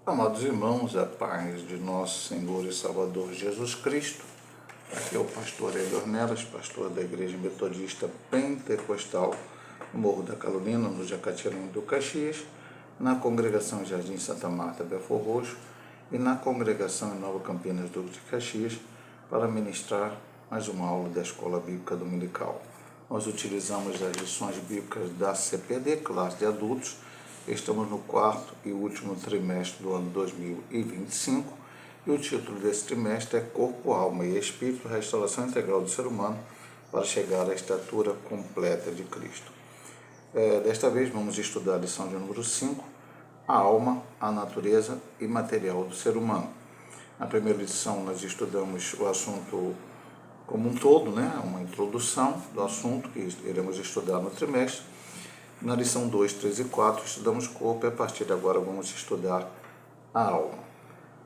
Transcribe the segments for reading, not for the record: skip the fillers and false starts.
Amados irmãos, a paz de nosso Senhor e Salvador Jesus Cristo. Aqui é o pastor Hélio Ornelas, pastor da Igreja Metodista Pentecostal, no Morro da Carolina, no Jacatirão do Caxias, na Congregação Jardim Santa Marta, Belfor Roxo, e na Congregação em Nova Campinas, Duque de Caxias, para ministrar mais uma aula da Escola Bíblica Dominical. Nós utilizamos as lições bíblicas da CPD, classe de adultos. Estamos no quarto e último trimestre do ano 2025 e o título desse trimestre é Corpo, Alma e Espírito, Restauração Integral do Ser Humano para chegar à estatura completa de Cristo. Desta vez vamos estudar a lição de número 5, a alma, a natureza e material do ser humano. Na primeira lição nós estudamos o assunto como um todo, uma introdução do assunto que iremos estudar no trimestre. Na lição 2, 3 e 4 estudamos corpo e a partir de agora vamos estudar a alma.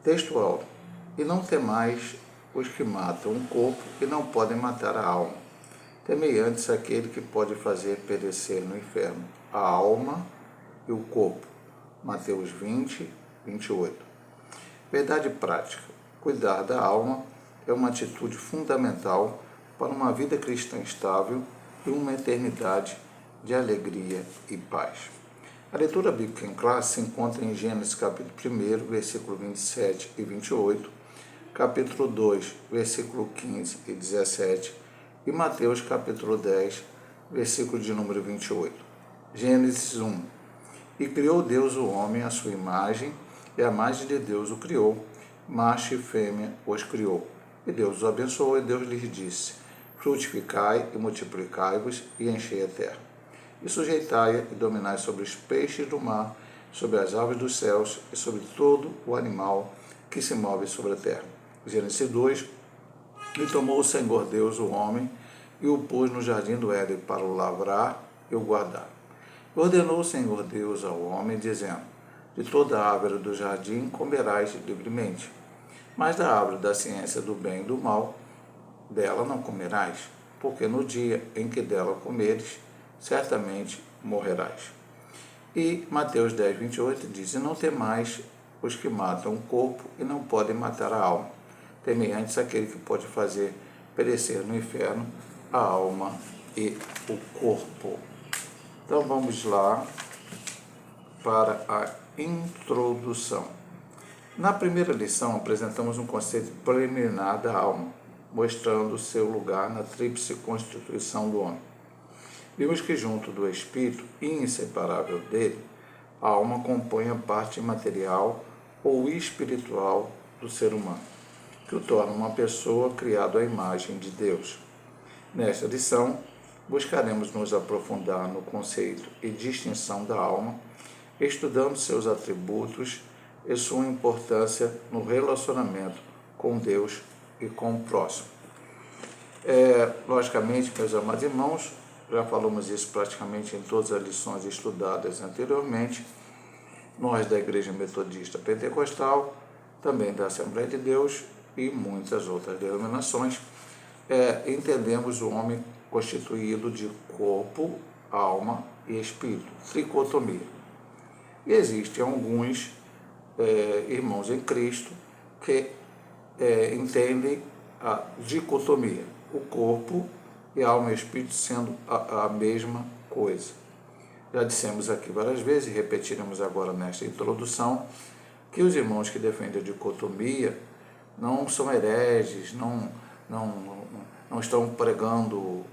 Textual: e não temais os que matam o corpo e não podem matar a alma. Temei antes aquele que pode fazer perecer no inferno a alma e o corpo. Mateus 20, 28. Verdade prática: cuidar da alma é uma atitude fundamental para uma vida cristã estável e uma eternidade de alegria e paz. A leitura bíblica em classe se encontra em Gênesis capítulo 1, versículo 27 e 28, capítulo 2, versículo 15 e 17 e Mateus capítulo 10, versículo de número 28. Gênesis 1. E criou Deus o homem à sua imagem, e a imagem de Deus o criou, macho e fêmea os criou. E Deus os abençoou, e Deus lhes disse: frutificai e multiplicai-vos e enchei a terra. E sujeitai-a e dominai sobre os peixes do mar, sobre as aves dos céus e sobre todo o animal que se move sobre a terra. Gênesis 2. E tomou o Senhor Deus o homem e o pôs no jardim do Éden para o lavrar e o guardar. E ordenou o Senhor Deus ao homem, dizendo: de toda a árvore do jardim comerás livremente, mas da árvore da ciência do bem e do mal, dela não comerás, porque no dia em que dela comeres, certamente morrerás. E Mateus 10, 28 diz: e não temais os que matam o corpo e não podem matar a alma. Temei antes aquele que pode fazer perecer no inferno a alma e o corpo. Então vamos lá para a introdução. Na primeira lição apresentamos um conceito preliminar da alma, mostrando seu lugar na tríplice constituição do homem. Vimos que junto do espírito, inseparável dele, a alma compõe a parte material ou espiritual do ser humano, que o torna uma pessoa criada à imagem de Deus. Nesta lição, buscaremos nos aprofundar no conceito e distinção da alma, estudando seus atributos e sua importância no relacionamento com Deus e com o próximo. Logicamente, meus amados irmãos, já falamos isso praticamente em todas as lições estudadas anteriormente. Nós da Igreja Metodista Pentecostal, também da Assembleia de Deus e muitas outras denominações, entendemos o homem constituído de corpo, alma e espírito, tricotomia. E existem alguns irmãos em Cristo que entendem a dicotomia, o corpo e alma e espírito sendo a mesma coisa. Já dissemos aqui várias vezes e repetiremos agora nesta introdução que os irmãos que defendem a dicotomia não são hereges, não estão pregando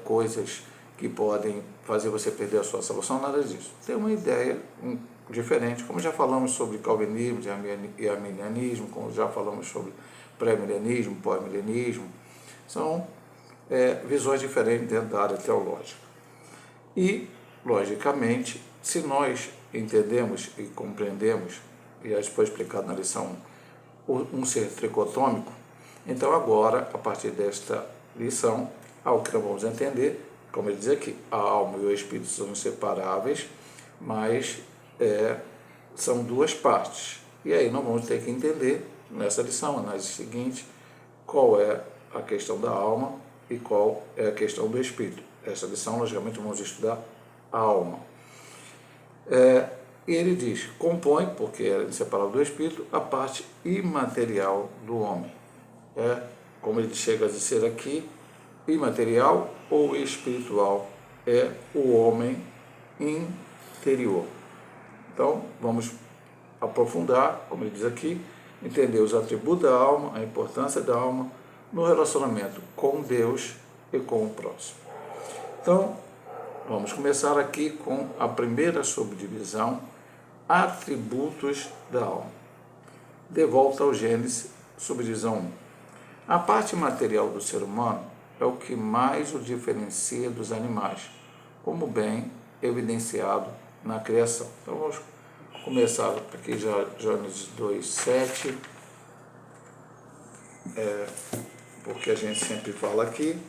coisas que podem fazer você perder a sua salvação, nada disso. Tem uma ideia diferente, como já falamos sobre calvinismo e arminianismo, como já falamos sobre pré-milenismo, pós-milenismo, são visões diferentes dentro da área teológica. E, logicamente, se nós entendemos e compreendemos, e já foi explicado na lição 1, um ser tricotômico, então agora, a partir desta lição, ao que nós vamos entender, como ele diz aqui, a alma e o espírito são inseparáveis, mas são duas partes. E aí nós vamos ter que entender, nessa lição, análise seguinte, qual é a questão da alma e qual é a questão do espírito. Essa lição, logicamente, vamos estudar a alma. E ele diz, compõe, porque é inseparável do espírito, a parte imaterial do homem. Como ele chega a dizer aqui, imaterial ou espiritual é o homem interior. Então, vamos aprofundar, como ele diz aqui, entender os atributos da alma, a importância da alma no relacionamento com Deus e com o próximo. Então, vamos começar aqui com a primeira subdivisão, atributos da alma. De volta ao Gênesis, subdivisão 1. A parte material do ser humano é o que mais o diferencia dos animais, como bem evidenciado na criação. Então, vamos começar aqui já Gênesis 2:7, porque a gente sempre fala aqui,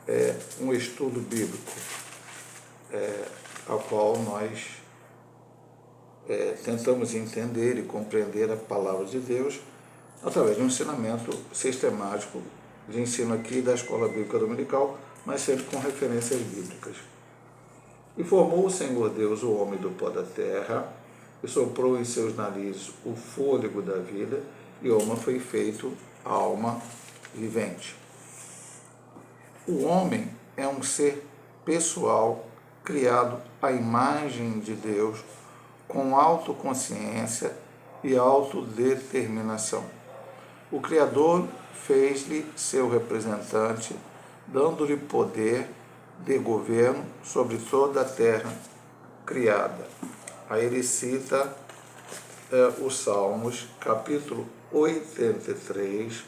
é um estudo bíblico, ao qual nós tentamos entender e compreender a palavra de Deus através de um ensinamento sistemático de ensino aqui da Escola Bíblica Dominical, mas sempre com referências bíblicas. E formou o Senhor Deus o homem do pó da terra, e soprou em seus narizes o fôlego da vida, e o homem foi feito alma vivente. O homem é um ser pessoal, criado à imagem de Deus, com autoconsciência e autodeterminação. O Criador fez-lhe seu representante, dando-lhe poder de governo sobre toda a terra criada. Aí ele cita os Salmos, capítulo 83,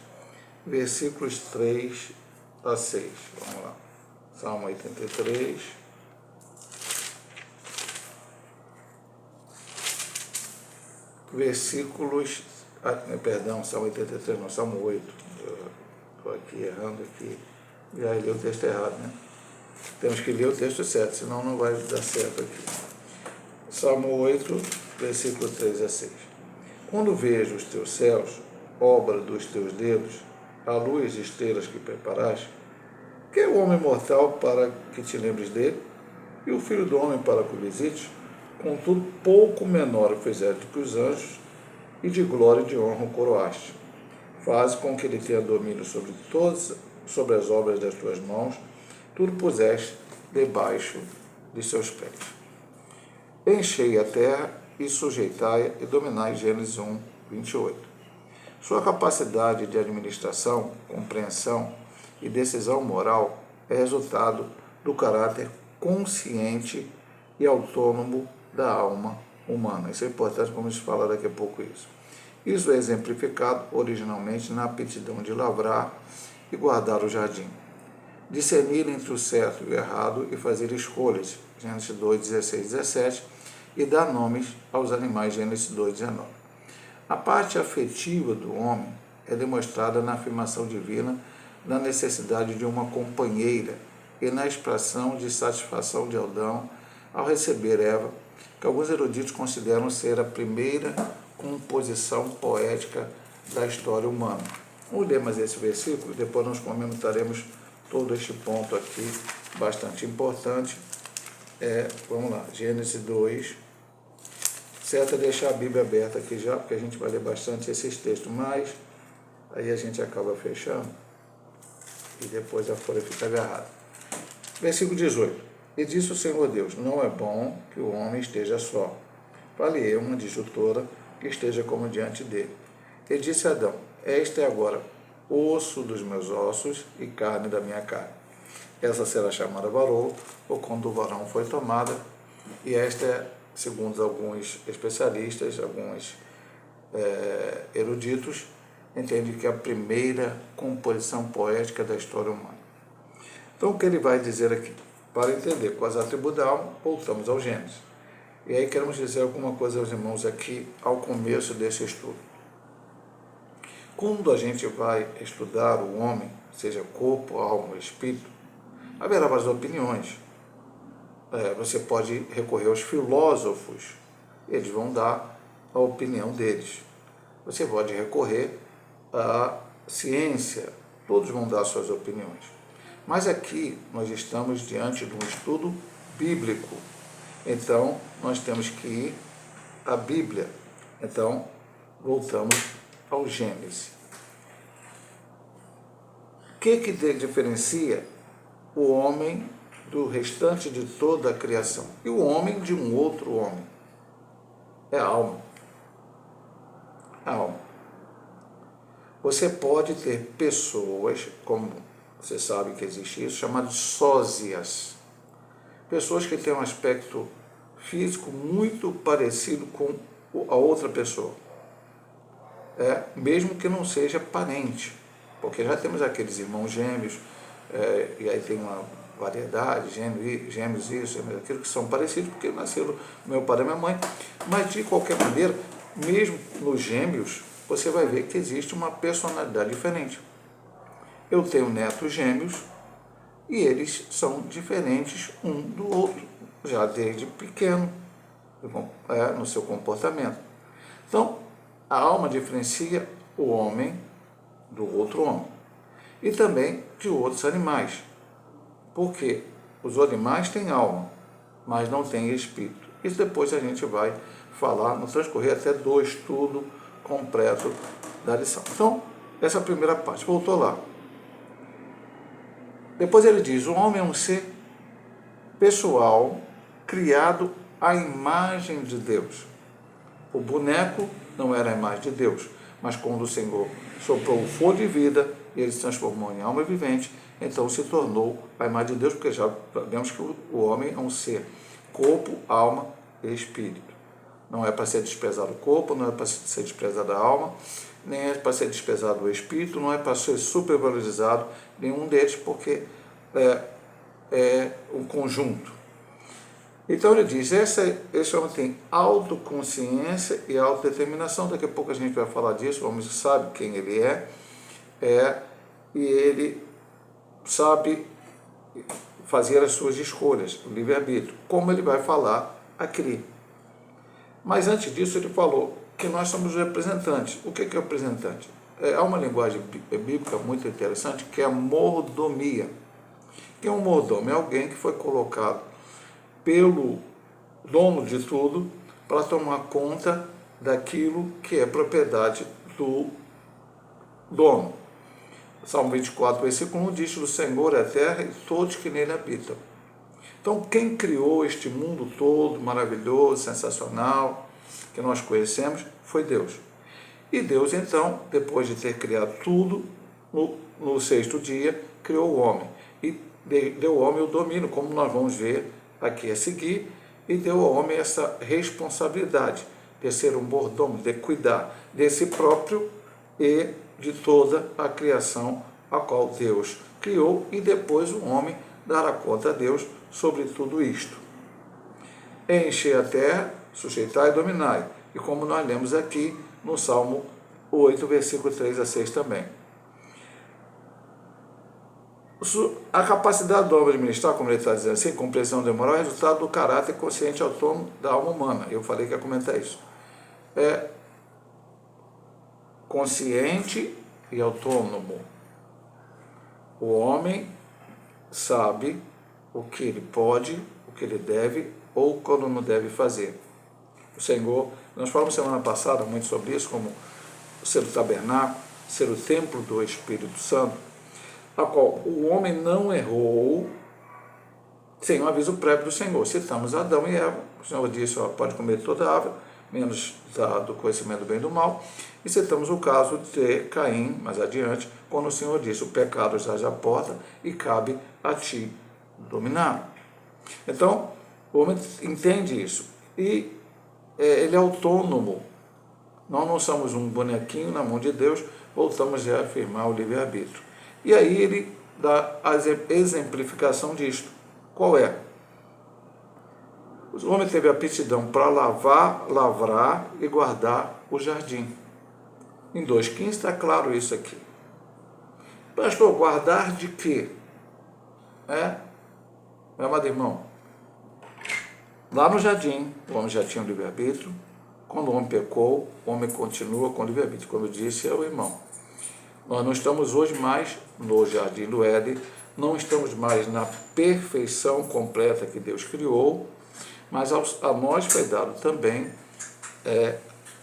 versículos 3 a 6. Vamos lá. Salmo 83. Versículos, Salmo 83, não, Salmo 8, estou aqui errando aqui, já li o texto errado, né? Temos que ler o texto certo, senão não vai dar certo aqui. Salmo 8, versículo 3 a 6. Quando vejo os teus céus, obra dos teus dedos, a luz e estrelas que preparaste, que é o homem mortal para que te lembres dele, e o filho do homem para que o visites? Contudo, pouco menor o fizeste que os anjos, e de glória e de honra o coroaste. Faz com que ele tenha domínio sobre as obras das tuas mãos, tudo puseste debaixo de seus pés. Enchei a terra e sujeitai-a e dominai. Gênesis 1, 28. Sua capacidade de administração, compreensão e decisão moral é resultado do caráter consciente e autônomo da alma humana. Isso é importante, vamos falar daqui a pouco isso. Isso é exemplificado originalmente na aptidão de lavrar e guardar o jardim, discernir entre o certo e o errado e fazer escolhas, Gênesis 2, 16, 17, e dar nomes aos animais, Gênesis 2, 19. A parte afetiva do homem é demonstrada na afirmação divina da necessidade de uma companheira e na expressão de satisfação de Adão ao receber Eva, que alguns eruditos consideram ser a primeira composição poética da história humana. Vamos ler mais esse versículo, depois nós comentaremos todo este ponto aqui, bastante importante. Vamos lá, Gênesis 2. Certo é deixar a Bíblia aberta aqui já, porque a gente vai ler bastante esses textos, mas aí a gente acaba fechando e depois a folha fica agarrada. Versículo 18. E disse o Senhor Deus, não é bom que o homem esteja só. Fale uma disjuntora que esteja como diante dele. E disse a Adão, este é agora osso dos meus ossos e carne da minha carne. Essa será chamada varoa, ou quando o varão foi tomada, e esta é, segundo alguns especialistas, alguns eruditos, entende que é a primeira composição poética da história humana. Então, o que ele vai dizer aqui? Para entender quais atributos da alma, voltamos ao Gênesis. E aí queremos dizer alguma coisa aos irmãos aqui, ao começo desse estudo. Quando a gente vai estudar o homem, seja corpo, alma ou espírito, haverá várias opiniões. Você pode recorrer aos filósofos, eles vão dar a opinião deles. Você pode recorrer à ciência, todos vão dar suas opiniões. Mas aqui nós estamos diante de um estudo bíblico. Então, nós temos que ir a Bíblia. Então, voltamos ao Gênesis. O que diferencia o homem do restante de toda a criação? E o homem de um outro homem? É a alma. A alma. Você pode ter pessoas, como você sabe que existe isso, chamadas sósias. Pessoas que têm um aspecto físico muito parecido com a outra pessoa. Mesmo que não seja parente. Porque já temos aqueles irmãos gêmeos, e aí tem uma variedade, gêmeos isso, gêmeos aquilo, que são parecidos, porque nasceram do meu pai e da minha mãe. Mas, de qualquer maneira, mesmo nos gêmeos, você vai ver que existe uma personalidade diferente. Eu tenho netos gêmeos, e eles são diferentes um do outro, já desde pequeno, no seu comportamento. Então, a alma diferencia o homem do outro homem e também de outros animais, porque os animais têm alma, mas não têm espírito. Isso depois a gente vai falar no transcorrer até do estudo completo da lição. Então, essa primeira parte, voltou lá. Depois ele diz, o homem é um ser pessoal, criado à imagem de Deus. O boneco não era a imagem de Deus, mas quando o Senhor soprou o fôlego de vida, ele se transformou em alma vivente, então se tornou a imagem de Deus, porque já sabemos que o homem é um ser, corpo, alma e espírito. Não é para ser desprezado o corpo, não é para ser desprezado a alma, nem é para ser desprezado o espírito, não é para ser supervalorizado nenhum deles, porque é um conjunto. Então ele diz, esse homem tem autoconsciência e autodeterminação. Daqui a pouco a gente vai falar disso. O homem sabe quem ele e ele sabe fazer as suas escolhas, o livre-arbítrio, como ele vai falar aqui. Mas antes disso ele falou que nós somos representantes. O que é representante? Há uma linguagem bíblica muito interessante, que é a mordomia. Que é um mordomo? É alguém que foi colocado pelo dono de tudo para tomar conta daquilo que é propriedade do dono. Salmo 24, versículo 1 diz, o Senhor é a terra e todos que nele habitam. Então, quem criou este mundo todo maravilhoso, sensacional, que nós conhecemos, foi Deus. E Deus, então, depois de ter criado tudo, no sexto dia, criou o homem. E deu ao homem o domínio, como nós vamos ver aqui a seguir, e deu ao homem essa responsabilidade de ser um mordomo, de cuidar de si próprio e de toda a criação a qual Deus criou, e depois o homem dará conta a Deus sobre tudo isto. Enchei a terra, sujeitai e dominai, e como nós lemos aqui no Salmo 8, versículo 3 a 6 também. A capacidade do homem de administrar, como ele está dizendo assim, compreensão de moral, é resultado do caráter consciente e autônomo da alma humana. Eu falei que ia comentar isso. É consciente e autônomo. O homem sabe o que ele pode, o que ele deve ou quando não deve fazer. O Senhor, nós falamos semana passada muito sobre isso, como ser o tabernáculo, ser o templo do Espírito Santo, a qual o homem não errou sem um aviso prévio do Senhor. Citamos Adão e Eva, o Senhor disse, pode comer toda a árvore, menos do conhecimento do bem e do mal, e citamos o caso de Caim, mais adiante, quando o Senhor disse, o pecado já à porta e cabe a ti dominar. Então, o homem entende isso, e ele é autônomo. Nós não somos um bonequinho na mão de Deus, voltamos a afirmar o livre-arbítrio. E aí ele dá a exemplificação disto. Qual é? O homem teve aptidão para lavrar e guardar o jardim. Em 2,15 está claro isso aqui. Pastor, guardar de quê? Meu amado irmão, lá no jardim, o homem já tinha o livre-arbítrio. Quando o homem pecou, o homem continua com o livre-arbítrio. Como eu disse, é o irmão. Nós não estamos hoje mais no jardim do Éden, não estamos mais na perfeição completa que Deus criou, mas a nós foi dado também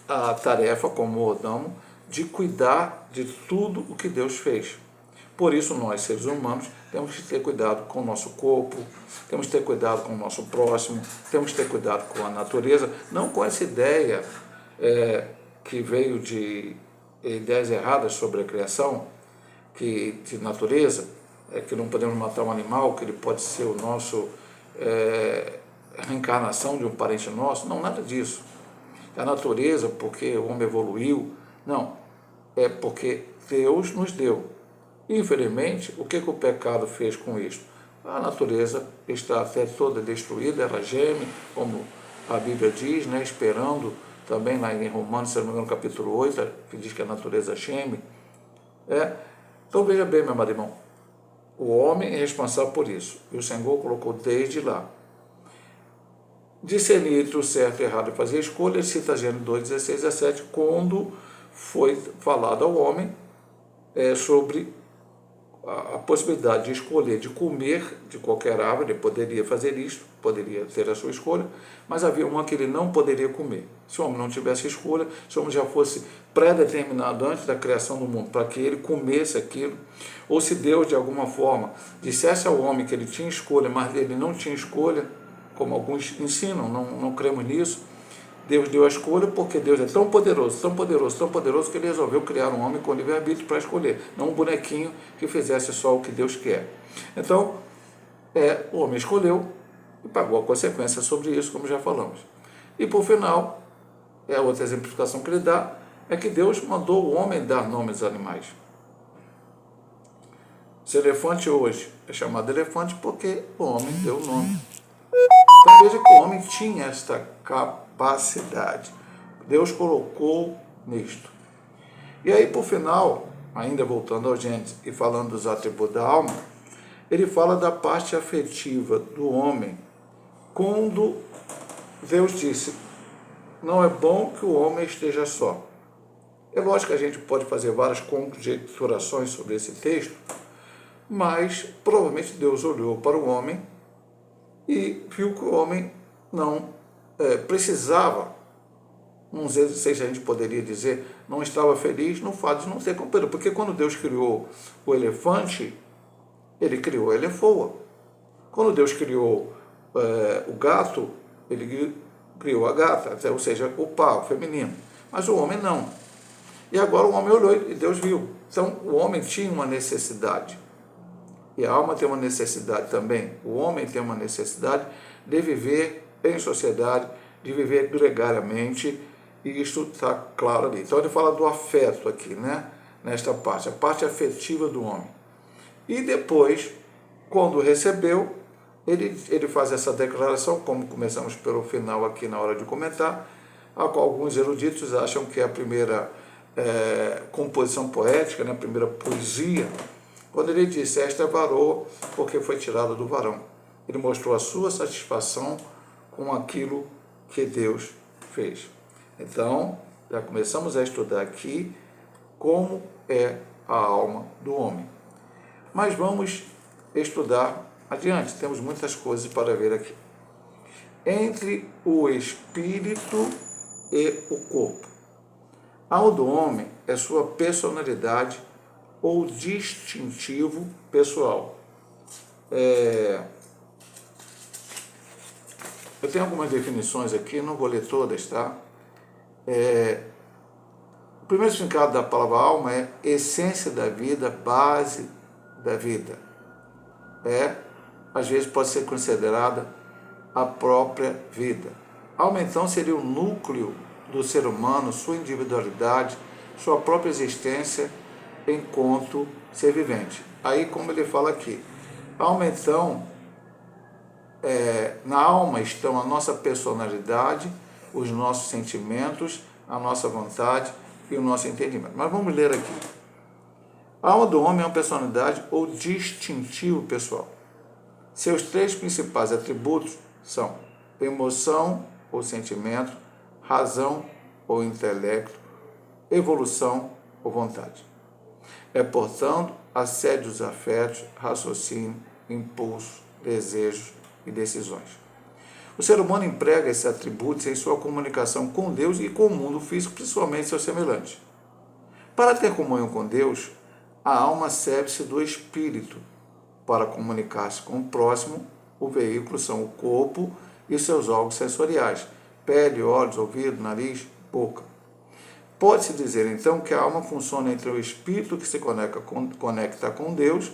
a tarefa como mordomo de cuidar de tudo o que Deus fez. Por isso, nós, seres humanos, temos que ter cuidado com o nosso corpo, temos que ter cuidado com o nosso próximo, temos que ter cuidado com a natureza, não com essa ideia que veio de ideias erradas sobre a criação, que de natureza, que não podemos matar um animal, que ele pode ser o nosso reencarnação de um parente nosso. Não, nada disso. A natureza, porque o homem evoluiu, não, é porque Deus nos deu. Infelizmente, o que o pecado fez com isso? A natureza está até toda destruída, ela geme, como a Bíblia diz, né, esperando também lá em Romanos, se não me engano, capítulo 8, que diz que a natureza geme. Então veja bem, meu amado irmão, o homem é responsável por isso, e o Senhor colocou desde lá. Discernir entre o certo e o errado e fazer escolha, cita Gênesis 2, 16 a 17, quando foi falado ao homem sobre a possibilidade de escolher, de comer de qualquer árvore. Ele poderia fazer isso, poderia ter a sua escolha, mas havia uma que ele não poderia comer. Se o homem não tivesse escolha, se o homem já fosse pré-determinado antes da criação do mundo para que ele comesse aquilo, ou se Deus de alguma forma dissesse ao homem que ele tinha escolha, mas ele não tinha escolha, como alguns ensinam, não cremos nisso. Deus deu a escolha porque Deus é tão poderoso, tão poderoso, tão poderoso que ele resolveu criar um homem com livre-arbítrio para escolher, não um bonequinho que fizesse só o que Deus quer. Então, o homem escolheu e pagou a consequência sobre isso, como já falamos. E por final, a outra exemplificação que ele dá é que Deus mandou o homem dar nomes aos animais. Esse elefante hoje é chamado elefante porque o homem deu o nome. Então veja que o homem tinha esta capacidade. Deus colocou nisto. E aí, por final, ainda voltando ao Gênesis e falando dos atributos da alma, ele fala da parte afetiva do homem, quando Deus disse, não é bom que o homem esteja só. É lógico que a gente pode fazer várias conjecturações sobre esse texto, mas provavelmente Deus olhou para o homem e viu que o homem não precisava, não sei se a gente poderia dizer, não estava feliz no fato de não ser companheiro, porque quando Deus criou o elefante, ele criou a elefoa. Quando Deus criou o gato, ele criou a gata, ou seja, o par, o feminino. Mas o homem não. E agora o homem olhou e Deus viu. Então o homem tinha uma necessidade. E a alma tem uma necessidade também. O homem tem uma necessidade de viver em sociedade, de viver gregariamente, e isso está claro ali. Então ele fala do afeto aqui, né? Nesta parte, a parte afetiva do homem. E depois, quando recebeu, ele faz essa declaração, como começamos pelo final aqui na hora de comentar, a qual alguns eruditos acham que é a primeira composição poética, né? A primeira poesia, quando ele disse, esta é varoa porque foi tirada do varão. Ele mostrou a sua satisfação com aquilo que Deus fez. Então, já começamos a estudar aqui como é a alma do homem. Mas vamos estudar adiante, temos muitas coisas para ver aqui. Entre o espírito e o corpo. A alma do homem é sua personalidade ou distintivo pessoal. Eu tenho algumas definições aqui, não vou ler todas, tá? O primeiro significado da palavra alma é essência da vida, base da vida. Às vezes pode ser considerada a própria vida. Alma, então, seria o núcleo do ser humano, sua individualidade, sua própria existência enquanto ser vivente. Aí, como ele fala aqui, alma, então, na alma estão a nossa personalidade, os nossos sentimentos, a nossa vontade e o nosso entendimento. Mas vamos ler aqui. A alma do homem é uma personalidade ou distintivo pessoal. Seus três principais atributos são emoção ou sentimento, razão ou intelecto, evolução ou vontade. Portanto, a sede dos afetos, raciocínio, impulso, desejos e decisões. O ser humano emprega esses atributos em sua comunicação com Deus e com o mundo físico, principalmente seus semelhantes. Para ter comunhão com Deus, a alma serve-se do espírito. Para comunicar-se com o próximo, o veículo são o corpo e seus órgãos sensoriais, pele, olhos, ouvido, nariz, boca. Pode-se dizer, então, que a alma funciona entre o espírito que se conecta com Deus,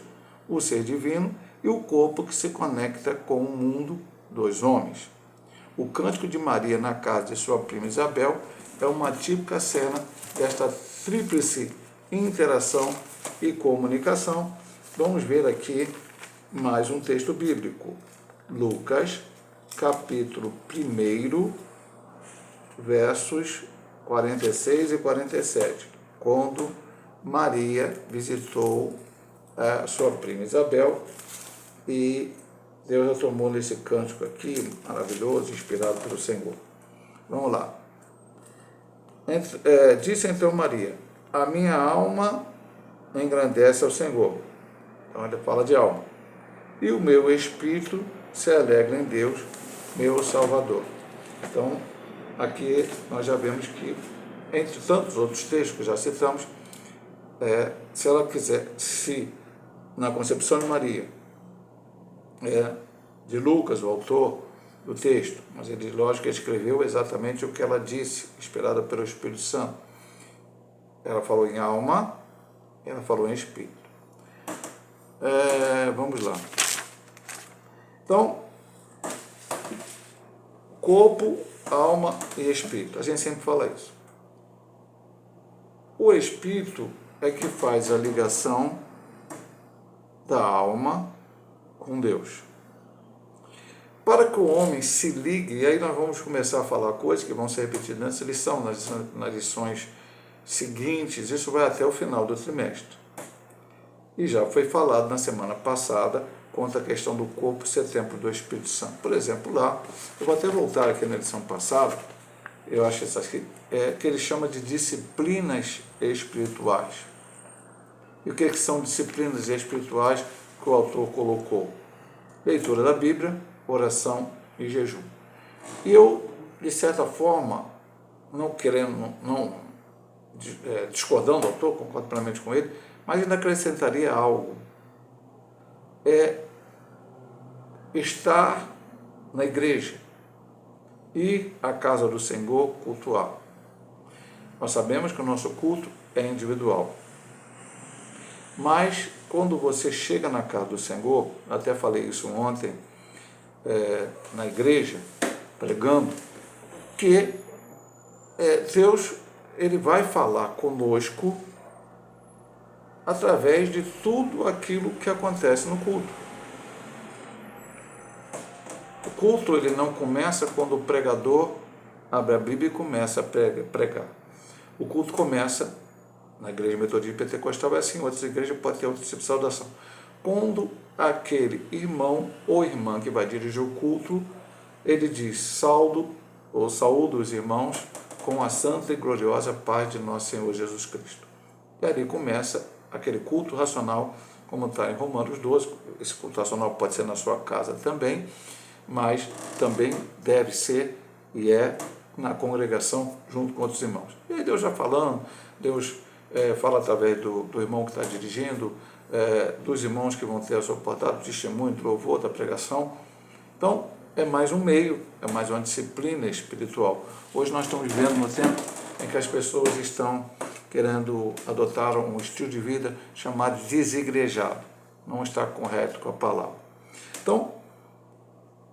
o ser divino, e o corpo que se conecta com o mundo dos homens. O cântico de Maria na casa de sua prima Isabel é uma típica cena desta tríplice interação e comunicação. Vamos ver aqui mais um texto bíblico. Lucas, capítulo 1, versos 46 e 47, quando Maria visitou a sua prima Isabel e Deus a tomou nesse cântico aqui, maravilhoso, inspirado pelo Senhor. Vamos lá. Disse então Maria, a minha alma engrandece ao Senhor. Então ele fala de alma. E o meu espírito se alegra em Deus, meu Salvador. Então, aqui nós já vemos que, entre tantos outros textos que já citamos, se ela quiser, se na concepção de Maria, de Lucas, o autor do texto, mas ele, lógico, escreveu exatamente o que ela disse, inspirada pelo Espírito Santo. Ela falou em alma, ela falou em espírito. Vamos lá. Então, corpo, alma e espírito. A gente sempre fala isso. O espírito é que faz a ligação da alma com Deus. Para que o homem se ligue, e aí nós vamos começar a falar coisas que vão ser repetidas nessa lição, nas lições seguintes, isso vai até o final do trimestre. E já foi falado na semana passada quanto à questão do corpo ser templo do Espírito Santo. Por exemplo, lá, eu vou até voltar aqui na lição passada, eu acho isso aqui, que ele chama de disciplinas espirituais. E o que são disciplinas espirituais que o autor colocou? Leitura da Bíblia, oração e jejum. E eu, de certa forma, discordando do autor, concordo plenamente com ele, mas ainda acrescentaria algo. Estar na igreja e a casa do Senhor cultuar. Nós sabemos que o nosso culto é individual. Mas, quando você chega na casa do Senhor, até falei isso ontem, na igreja, pregando, que Deus ele vai falar conosco através de tudo aquilo que acontece no culto. O culto ele não começa quando o pregador abre a Bíblia e começa a pregar. O culto começa, na igreja metodista pentecostal é assim, outras igrejas podem ter outro tipo de saudação. Quando aquele irmão ou irmã que vai dirigir o culto, ele diz saúdo os irmãos com a santa e gloriosa paz de nosso Senhor Jesus Cristo. E ali começa aquele culto racional, como está em Romanos 12, esse culto racional pode ser na sua casa também, mas também deve ser e é na congregação junto com outros irmãos. E aí Deus já falando, Deus fala através do irmão que está dirigindo, dos irmãos que vão ter suportado o testemunho, do louvor, da pregação. Então, é mais um meio, é mais uma disciplina espiritual. Hoje nós estamos vivendo no tempo em que as pessoas estão querendo adotar um estilo de vida chamado desigrejado. Não está correto com a palavra. Então,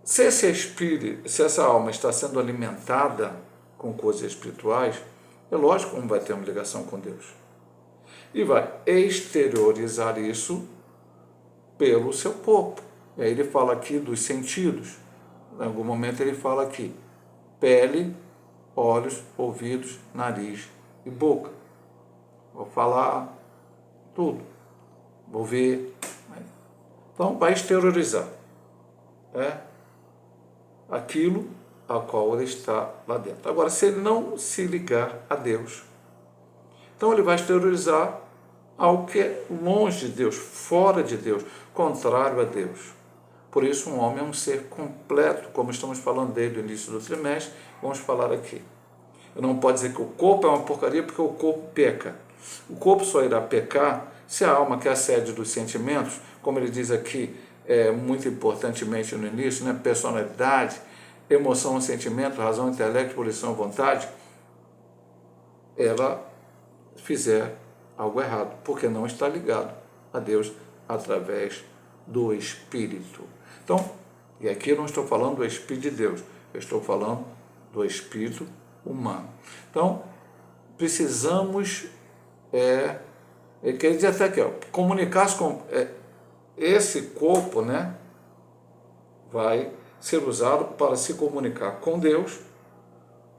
se essa alma está sendo alimentada com coisas espirituais, é lógico que não vai ter uma ligação com Deus. E vai exteriorizar isso pelo seu corpo. E aí ele fala aqui dos sentidos. Em algum momento ele fala aqui, pele, olhos, ouvidos, nariz e boca. Vou falar tudo. Vou ver. Então vai exteriorizar. Aquilo a qual ele está lá dentro. Agora, se ele não se ligar a Deus, então ele vai exteriorizar algo que é longe de Deus, fora de Deus, contrário a Deus. Por isso, um homem é um ser completo, como estamos falando desde o início do trimestre, vamos falar aqui. Eu não posso dizer que o corpo é uma porcaria porque o corpo peca. O corpo só irá pecar se a alma, que é a sede dos sentimentos, como ele diz aqui, muito importantemente no início, né, personalidade, emoção, sentimento, razão, intelecto, volição, vontade, ela fizer algo errado, porque não está ligado a Deus através do Espírito. Então, e aqui eu não estou falando do Espírito de Deus, eu estou falando do Espírito humano. Então, precisamos, ele quer dizer até aqui, comunicar-se com esse corpo, né, vai ser usado para se comunicar com Deus,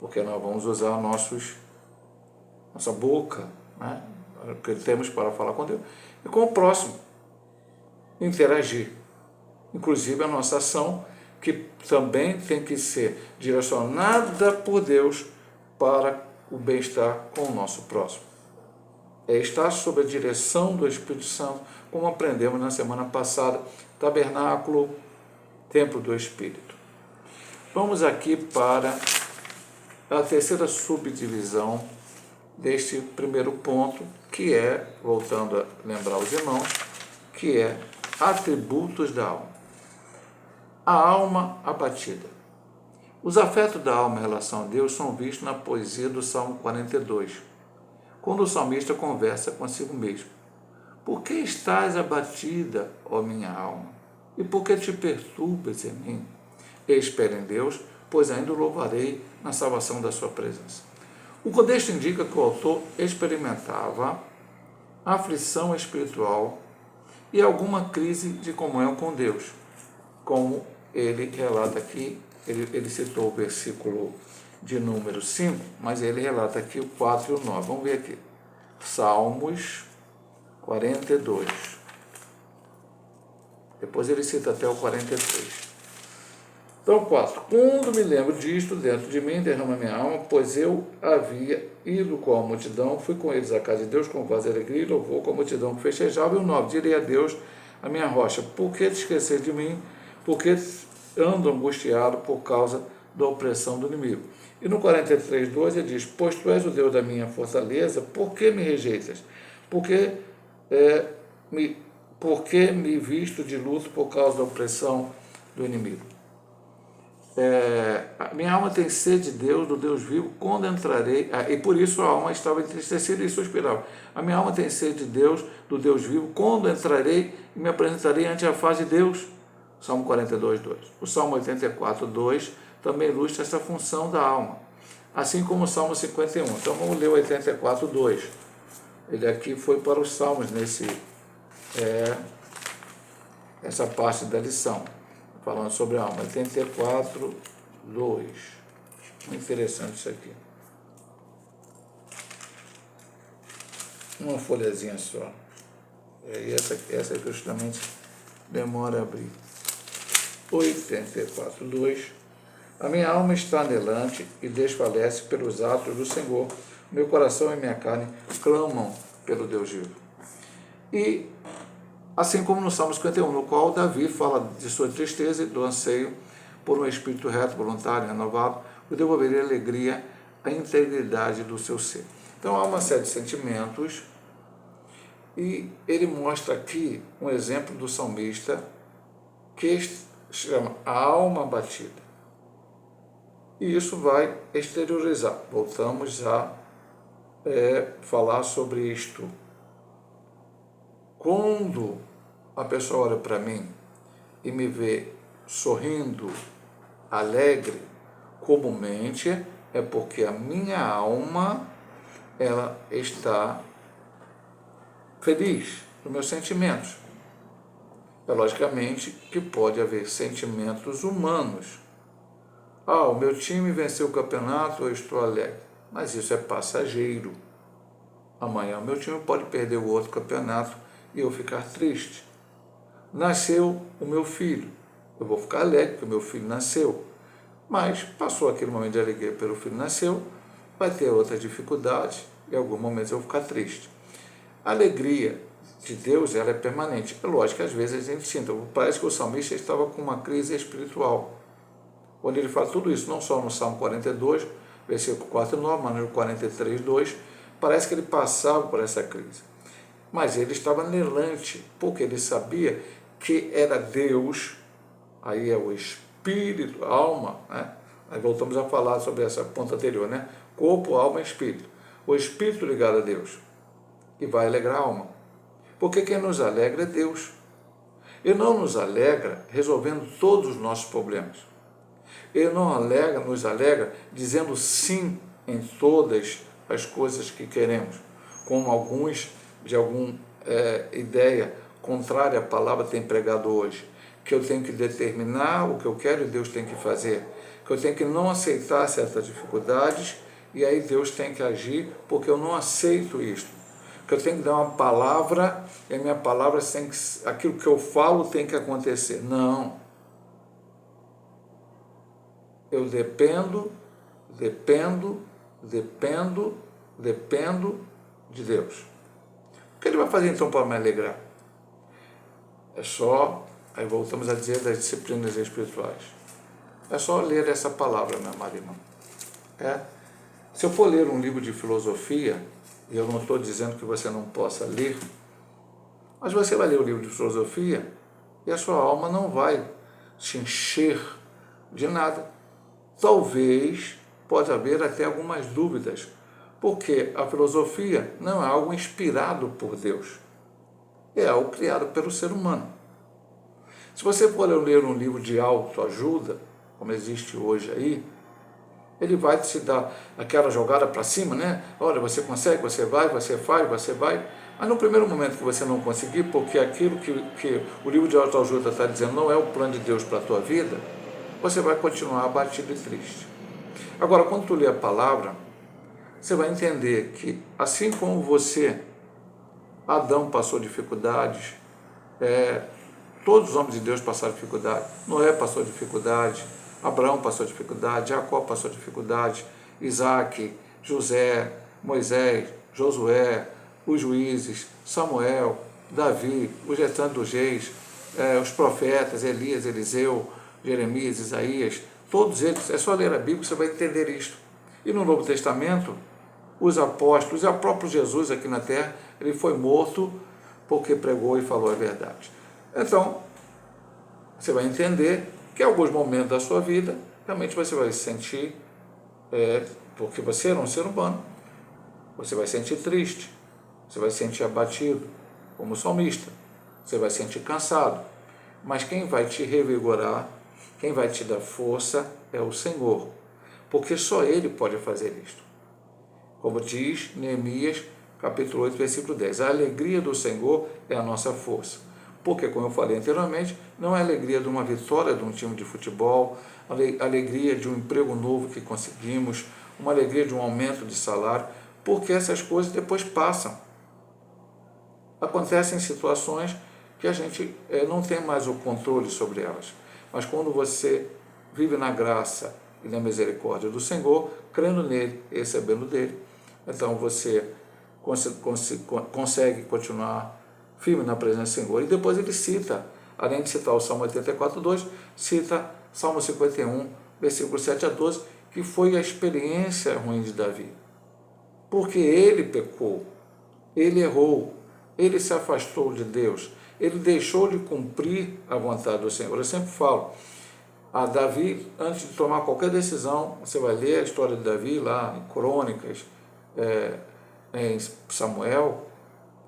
porque nós vamos usar nossa boca, né, o que temos para falar com Deus, e com o próximo, interagir. Inclusive a nossa ação, que também tem que ser direcionada por Deus para o bem-estar com o nosso próximo. É estar sob a direção do Espírito Santo, como aprendemos na semana passada, tabernáculo, templo do Espírito. Vamos aqui para a terceira subdivisão deste primeiro ponto, que é, voltando a lembrar os irmãos, que é atributos da alma. A alma abatida. Os afetos da alma em relação a Deus são vistos na poesia do Salmo 42, quando o salmista conversa consigo mesmo. Por que estás abatida, ó minha alma? E por que te perturbas em mim? Espera em Deus, pois ainda o louvarei na salvação da sua presença. O contexto indica que o autor experimentava aflição espiritual e alguma crise de comunhão com Deus, como ele relata aqui. Ele citou o versículo de número 5, mas ele relata aqui o 4 e o 9. Vamos ver aqui. Salmos 42. Depois ele cita até o 43. Então, 4. Quando me lembro disto, dentro de mim derrama minha alma, pois eu havia ido com a multidão, fui com eles à casa de Deus com quase alegria e louvor com a multidão que festejava. E o 9. Direi a Deus, a minha rocha, por que te esquecer de mim? Por que ando angustiado por causa da opressão do inimigo? E no 43:2 ele diz, pois tu és o Deus da minha fortaleza, por que me rejeitas? Por que me visto de luto por causa da opressão do inimigo? Minha alma tem sede de Deus, do Deus vivo, quando entrarei, e por isso a alma estava entristecida e suspirava. A minha alma tem sede de Deus, do Deus vivo, quando entrarei e me apresentarei ante a face de Deus. Salmo 42:2. O Salmo 84:2 também ilustra essa função da alma, assim como o Salmo 51. Então vamos ler o 84:2. Ele aqui foi para os Salmos essa parte da lição, falando sobre a alma. 84:2. Muito interessante isso aqui. Uma folhazinha só. E essa aqui justamente demora a abrir. 84:2. A minha alma está anelante e desfalece pelos atos do Senhor. Meu coração e minha carne clamam pelo Deus vivo. E assim como no Salmo 51, no qual Davi fala de sua tristeza e do anseio por um espírito reto, voluntário, renovado, o devolveria alegria à integridade do seu ser. Então há uma série de sentimentos e ele mostra aqui um exemplo do salmista que chama a alma abatida. E isso vai exteriorizar. Voltamos a falar sobre isto. Quando a pessoa olha para mim e me vê sorrindo, alegre, comumente é porque a minha alma ela está feliz nos meus sentimentos. É logicamente que pode haver sentimentos humanos. O meu time venceu o campeonato, eu estou alegre. Mas isso é passageiro. Amanhã o meu time pode perder o outro campeonato e eu ficar triste. Nasceu o meu filho. Eu vou ficar alegre porque o meu filho nasceu. Mas passou aquele momento de alegria pelo filho nasceu, vai ter outras dificuldades e em algum momento eu vou ficar triste. Alegria de Deus, ela é permanente. É lógico que às vezes a gente sinta, parece que o salmista estava com uma crise espiritual. Quando ele fala tudo isso, não só no Salmo 42, versículo 4 e 9, mas no 43, 2, parece que ele passava por essa crise. Mas ele estava anelante, porque ele sabia que era Deus, aí é o espírito, a alma, né? Aí voltamos a falar sobre essa ponta anterior, né? Corpo, alma e espírito. O espírito ligado a Deus, que vai alegrar a alma. Porque quem nos alegra é Deus. Ele não nos alegra resolvendo todos os nossos problemas. Ele não nos alegra dizendo sim em todas as coisas que queremos, como alguns de alguma ideia contrária à palavra tem pregado hoje, que eu tenho que determinar o que eu quero e Deus tem que fazer, que eu tenho que não aceitar certas dificuldades e aí Deus tem que agir porque eu não aceito isto, que eu tenho que dar uma palavra e a minha palavra tem que, aquilo que eu falo tem que acontecer. Não. Eu dependo de Deus. O que ele vai fazer então para me alegrar? É só, aí voltamos a dizer das disciplinas espirituais. É só ler essa palavra, meu amado irmão. Se eu for ler um livro de filosofia, e eu não estou dizendo que você não possa ler, mas você vai ler o livro de filosofia e a sua alma não vai se encher de nada. Talvez pode haver até algumas dúvidas, porque a filosofia não é algo inspirado por Deus, é algo criado pelo ser humano. Se você for ler um livro de autoajuda, como existe hoje aí, ele vai te dar aquela jogada para cima, né? Olha, você consegue, você vai, você faz, você vai. Mas no primeiro momento que você não conseguir, porque aquilo que o livro de autoajuda está dizendo não é o plano de Deus para a tua vida, você vai continuar abatido e triste. Agora, quando tu lê a palavra, você vai entender que, assim como você, Adão passou dificuldades, todos os homens de Deus passaram dificuldade, Noé passou dificuldade, Abraão passou dificuldade, Jacó passou dificuldade, Isaac, José, Moisés, Josué, os juízes, Samuel, Davi, os restantes dos reis, os profetas, Elias, Eliseu, Jeremias, Isaías, todos eles, é só ler a Bíblia que você vai entender isto. E no Novo Testamento, os apóstolos, e o próprio Jesus aqui na terra, ele foi morto porque pregou e falou a verdade. Então, você vai entender que em alguns momentos da sua vida, realmente você vai se sentir, porque você era um ser humano, você vai se sentir triste, você vai se sentir abatido, como salmista, você vai se sentir cansado, mas quem vai te revigorar, quem vai te dar força é o Senhor, porque só Ele pode fazer isto. Como diz Neemias, capítulo 8, versículo 10, a alegria do Senhor é a nossa força. Porque, como eu falei anteriormente, não é a alegria de uma vitória de um time de futebol, a alegria de um emprego novo que conseguimos, uma alegria de um aumento de salário, porque essas coisas depois passam. Acontecem situações que a gente não tem mais o controle sobre elas. Mas quando você vive na graça e na misericórdia do Senhor, crendo nele, recebendo dele, então você consegue continuar firme na presença do Senhor. E depois ele cita, além de citar o Salmo 84, 2, cita Salmo 51, versículo 7 a 12, que foi a experiência ruim de Davi. Porque ele pecou, ele errou, ele se afastou de Deus, ele deixou de cumprir a vontade do Senhor. Eu sempre falo, a Davi, antes de tomar qualquer decisão, você vai ler a história de Davi lá em Crônicas, em Samuel,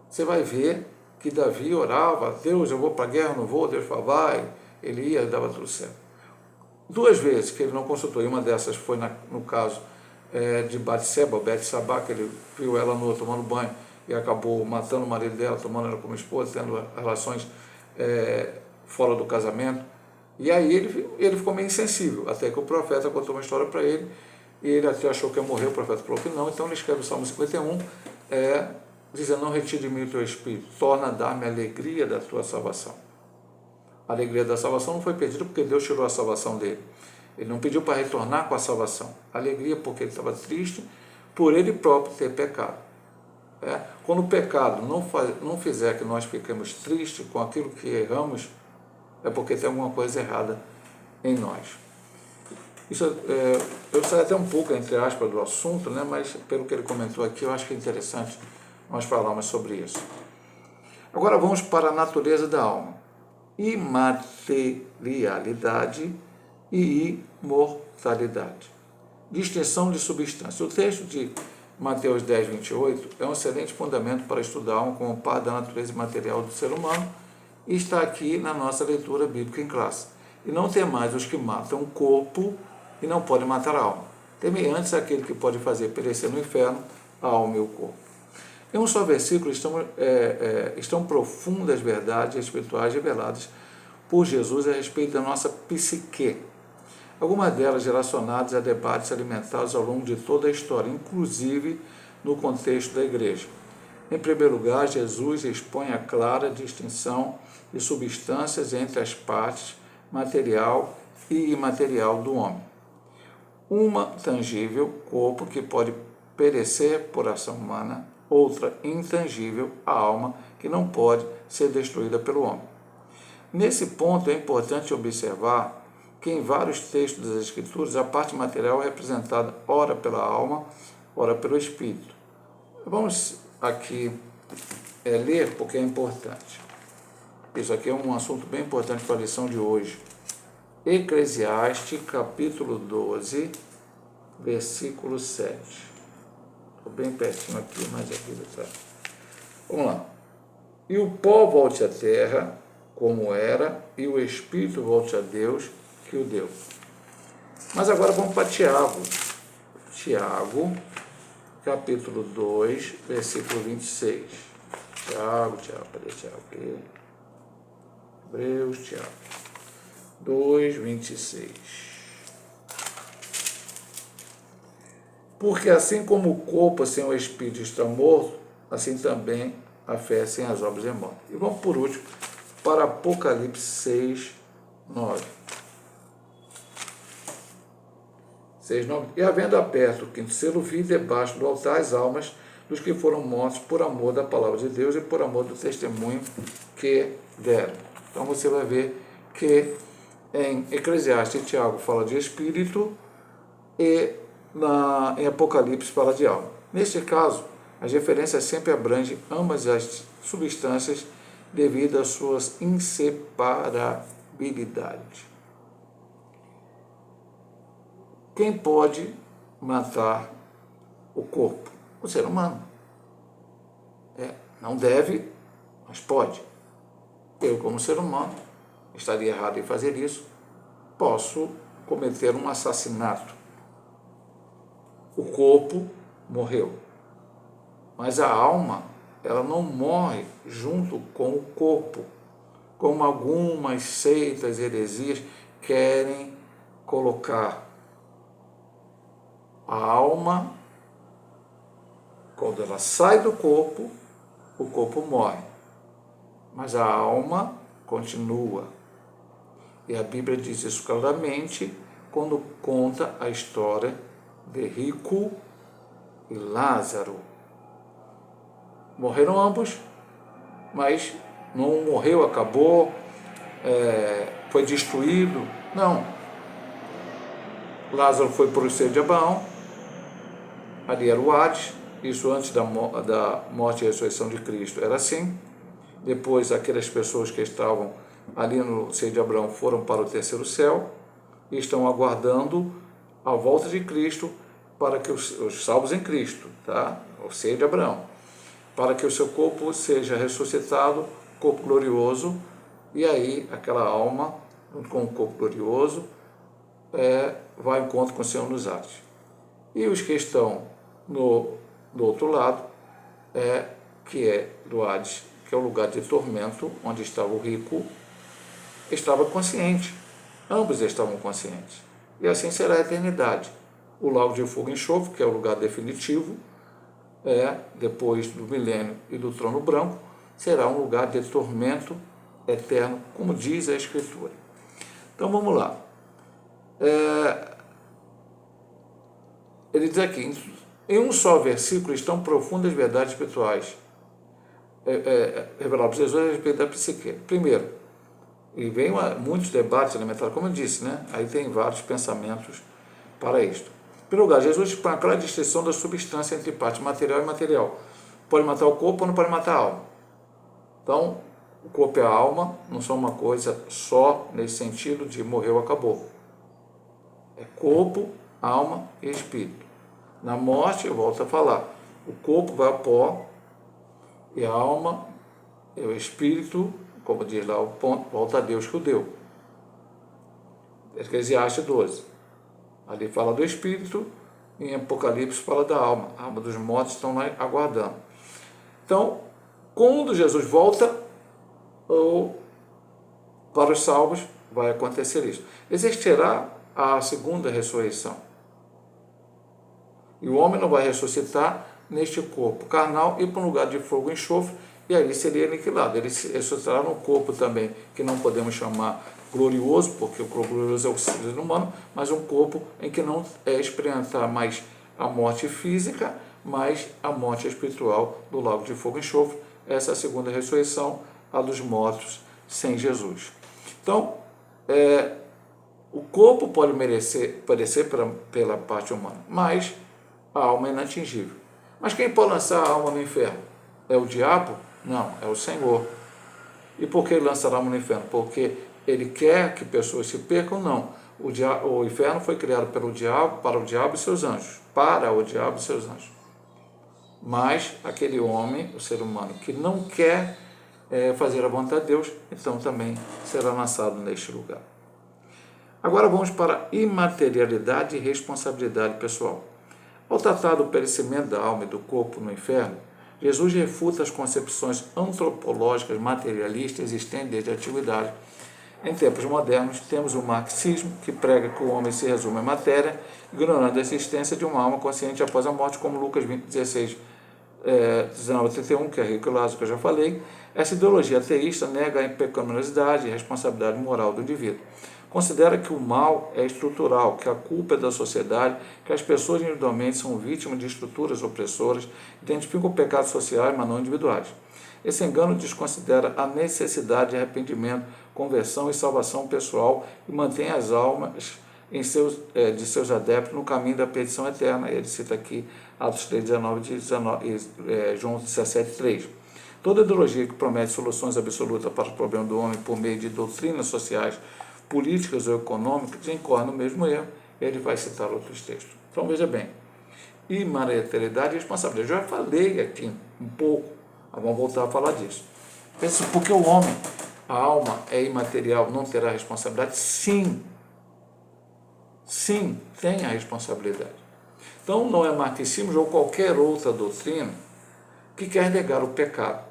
você vai ver que Davi orava, Deus, eu vou para a guerra, não vou, Deus fala, vai, ele ia, dava tudo certo. 2 vezes que ele não consultou, e uma dessas foi no caso de Batseba, Betsabá, que ele viu ela nua tomando banho e acabou matando o marido dela, tomando ela como esposa, tendo relações fora do casamento. E aí ele ficou meio insensível, até que o profeta contou uma história para ele, e ele até achou que ia morrer, o profeta falou que não, então ele escreve o Salmo 51, dizendo, não retire de mim o teu espírito, torna a dar-me a alegria da tua salvação. A alegria da salvação não foi perdida porque Deus tirou a salvação dele. Ele não pediu para retornar com a salvação. A alegria porque ele estava triste por ele próprio ter pecado. Quando o pecado não fizer que nós fiquemos tristes com aquilo que erramos, é porque tem alguma coisa errada em nós. Isso, eu saio até um pouco, entre aspas, do assunto, né? Mas pelo que ele comentou aqui, eu acho que é interessante nós falarmos sobre isso. Agora vamos para a natureza da alma. Imaterialidade e imortalidade. Distinção de substância. O texto de Mateus 10, 28 é um excelente fundamento para estudar a alma como parte da natureza material do ser humano e está aqui na nossa leitura bíblica em classe. E não tem mais os que matam o corpo e não podem matar a alma. Temei antes aquele que pode fazer perecer no inferno a alma e o corpo. Em um só versículo estão profundas verdades espirituais reveladas por Jesus a respeito da nossa psique. Algumas delas relacionadas a debates alimentados ao longo de toda a história, inclusive no contexto da igreja. Em primeiro lugar, Jesus expõe a clara distinção de substâncias entre as partes material e imaterial do homem. Uma tangível, corpo que pode perecer por ação humana, outra intangível, a alma, que não pode ser destruída pelo homem. Nesse ponto é importante observar que em vários textos das Escrituras a parte material é representada ora pela alma, ora pelo espírito. Vamos aqui ler porque é importante. Isso aqui é um assunto bem importante para a lição de hoje. Eclesiastes, capítulo 12, versículo 7. Estou bem pertinho aqui, mas aqui está. Vamos lá. E o pó volte à terra, como era, e o espírito volte a Deus, que o deu. Mas agora vamos para Tiago. Tiago, capítulo 2, versículo 26. Tiago, cadê Tiago aqui? Hebreus, Tiago. 2, 26. Porque assim como o corpo sem o espírito está morto, assim também a fé sem as obras é morta. E vamos por último para Apocalipse 6, 9. 6, 9. E havendo aberto o quinto selo, vi debaixo do altar as almas dos que foram mortos por amor da palavra de Deus e por amor do testemunho que deram. Então você vai ver que em Eclesiastes, Tiago fala de espírito e em Apocalipse fala de alma. Neste caso, as referências sempre abrangem ambas as substâncias devido às suas inseparabilidades. Quem pode matar o corpo? O ser humano. Não deve, mas pode. Eu, como ser humano, estaria errado em fazer isso, posso cometer um assassinato. O corpo morreu, mas a alma, ela não morre junto com o corpo, como algumas seitas, heresias querem colocar. A alma, quando ela sai do corpo, o corpo morre, mas a alma continua. E a Bíblia diz isso claramente quando conta a história de Rico e Lázaro. Morreram ambos, mas não morreu, acabou, foi destruído. Não. Lázaro foi para o seio de Abraão, ali era o Hades, isso antes da morte e ressurreição de Cristo era assim. Depois aquelas pessoas que estavam ali no seio de Abraão foram para o terceiro céu e estão aguardando a volta de Cristo para que os salvos em Cristo, tá? O seio de Abraão, para que o seu corpo seja ressuscitado, corpo glorioso, e aí aquela alma, junto com o corpo glorioso, vai ao encontro com o Senhor nos ares. E os que estão do outro lado, que é do Hades, que é o lugar de tormento, onde estava o rico, estava consciente. Ambos estavam conscientes. E assim será a eternidade. O lago de fogo e enxofre, que é o lugar definitivo, depois do milênio e do trono branco, será um lugar de tormento eterno, como diz a Escritura. Então vamos lá. Ele diz aqui, Em um só versículo estão profundas verdades espirituais reveladas por Jesus a respeito da psique. Primeiro, e vem muitos debates elementares, como eu disse, né? Aí tem vários pensamentos para isto. Em primeiro lugar, Jesus expõe a clara distinção da substância entre parte material e imaterial. Pode matar o corpo ou não pode matar a alma. Então, o corpo e a alma não são uma coisa só nesse sentido de morreu, acabou. É corpo, alma e espírito. Na morte, eu volto a falar, o corpo vai ao pó e a alma e o espírito, como diz lá o ponto, volta a Deus que o deu. Eclesiastes 12. Ali fala do espírito, em Apocalipse fala da alma. A alma dos mortos estão lá aguardando. Então, quando Jesus volta, ou para os salvos, vai acontecer isso. Existirá a segunda ressurreição. E o homem não vai ressuscitar neste corpo carnal e para um lugar de fogo e enxofre, e aí seria aniquilado. Ele ressuscitará no corpo também, que não podemos chamar glorioso, porque o corpo glorioso é o ser humano, mas um corpo em que não experimentar mais a morte física, mas a morte espiritual do lago de fogo e enxofre. Essa é a segunda ressurreição, a dos mortos sem Jesus. Então, o corpo pode perecer pela parte humana, mas a alma é inatingível. Mas quem pode lançar a alma no inferno? É o diabo? Não, é o Senhor. E por que ele lança a alma no inferno? Porque ele quer que pessoas se percam? Não. O inferno foi criado pelo diabo, para o diabo e seus anjos. Para o diabo e seus anjos. Mas aquele homem, o ser humano, que não quer fazer a vontade de Deus, então também será lançado neste lugar. Agora vamos para a imaterialidade e responsabilidade pessoal. Ao tratar do perecimento da alma e do corpo no inferno, Jesus refuta as concepções antropológicas materialistas existentes desde a antiguidade. Em tempos modernos, temos o marxismo, que prega que o homem se resume à matéria, ignorando a existência de uma alma consciente após a morte, como Lucas 16, 19 a 31, que é rico e Lázaro, que eu já falei. Essa ideologia ateísta nega a pecaminosidade e a responsabilidade moral do indivíduo. Considera que o mal é estrutural, que a culpa é da sociedade, que as pessoas individualmente são vítimas de estruturas opressoras, identificam pecados sociais, mas não individuais. Esse engano desconsidera a necessidade de arrependimento, conversão e salvação pessoal e mantém as almas de seus adeptos no caminho da perdição eterna. Ele cita aqui Atos 3,19 e João 17,3. Toda ideologia que promete soluções absolutas para os problemas do homem por meio de doutrinas sociais, políticas ou econômicas, incorre no mesmo erro. Ele vai citar outros textos. Então veja bem, imaterialidade e responsabilidade. Eu já falei aqui um pouco, mas vamos voltar a falar disso. Porque o homem, a alma é imaterial, não terá responsabilidade? Sim, tem a responsabilidade. Então não é marxismo ou qualquer outra doutrina que quer negar o pecado.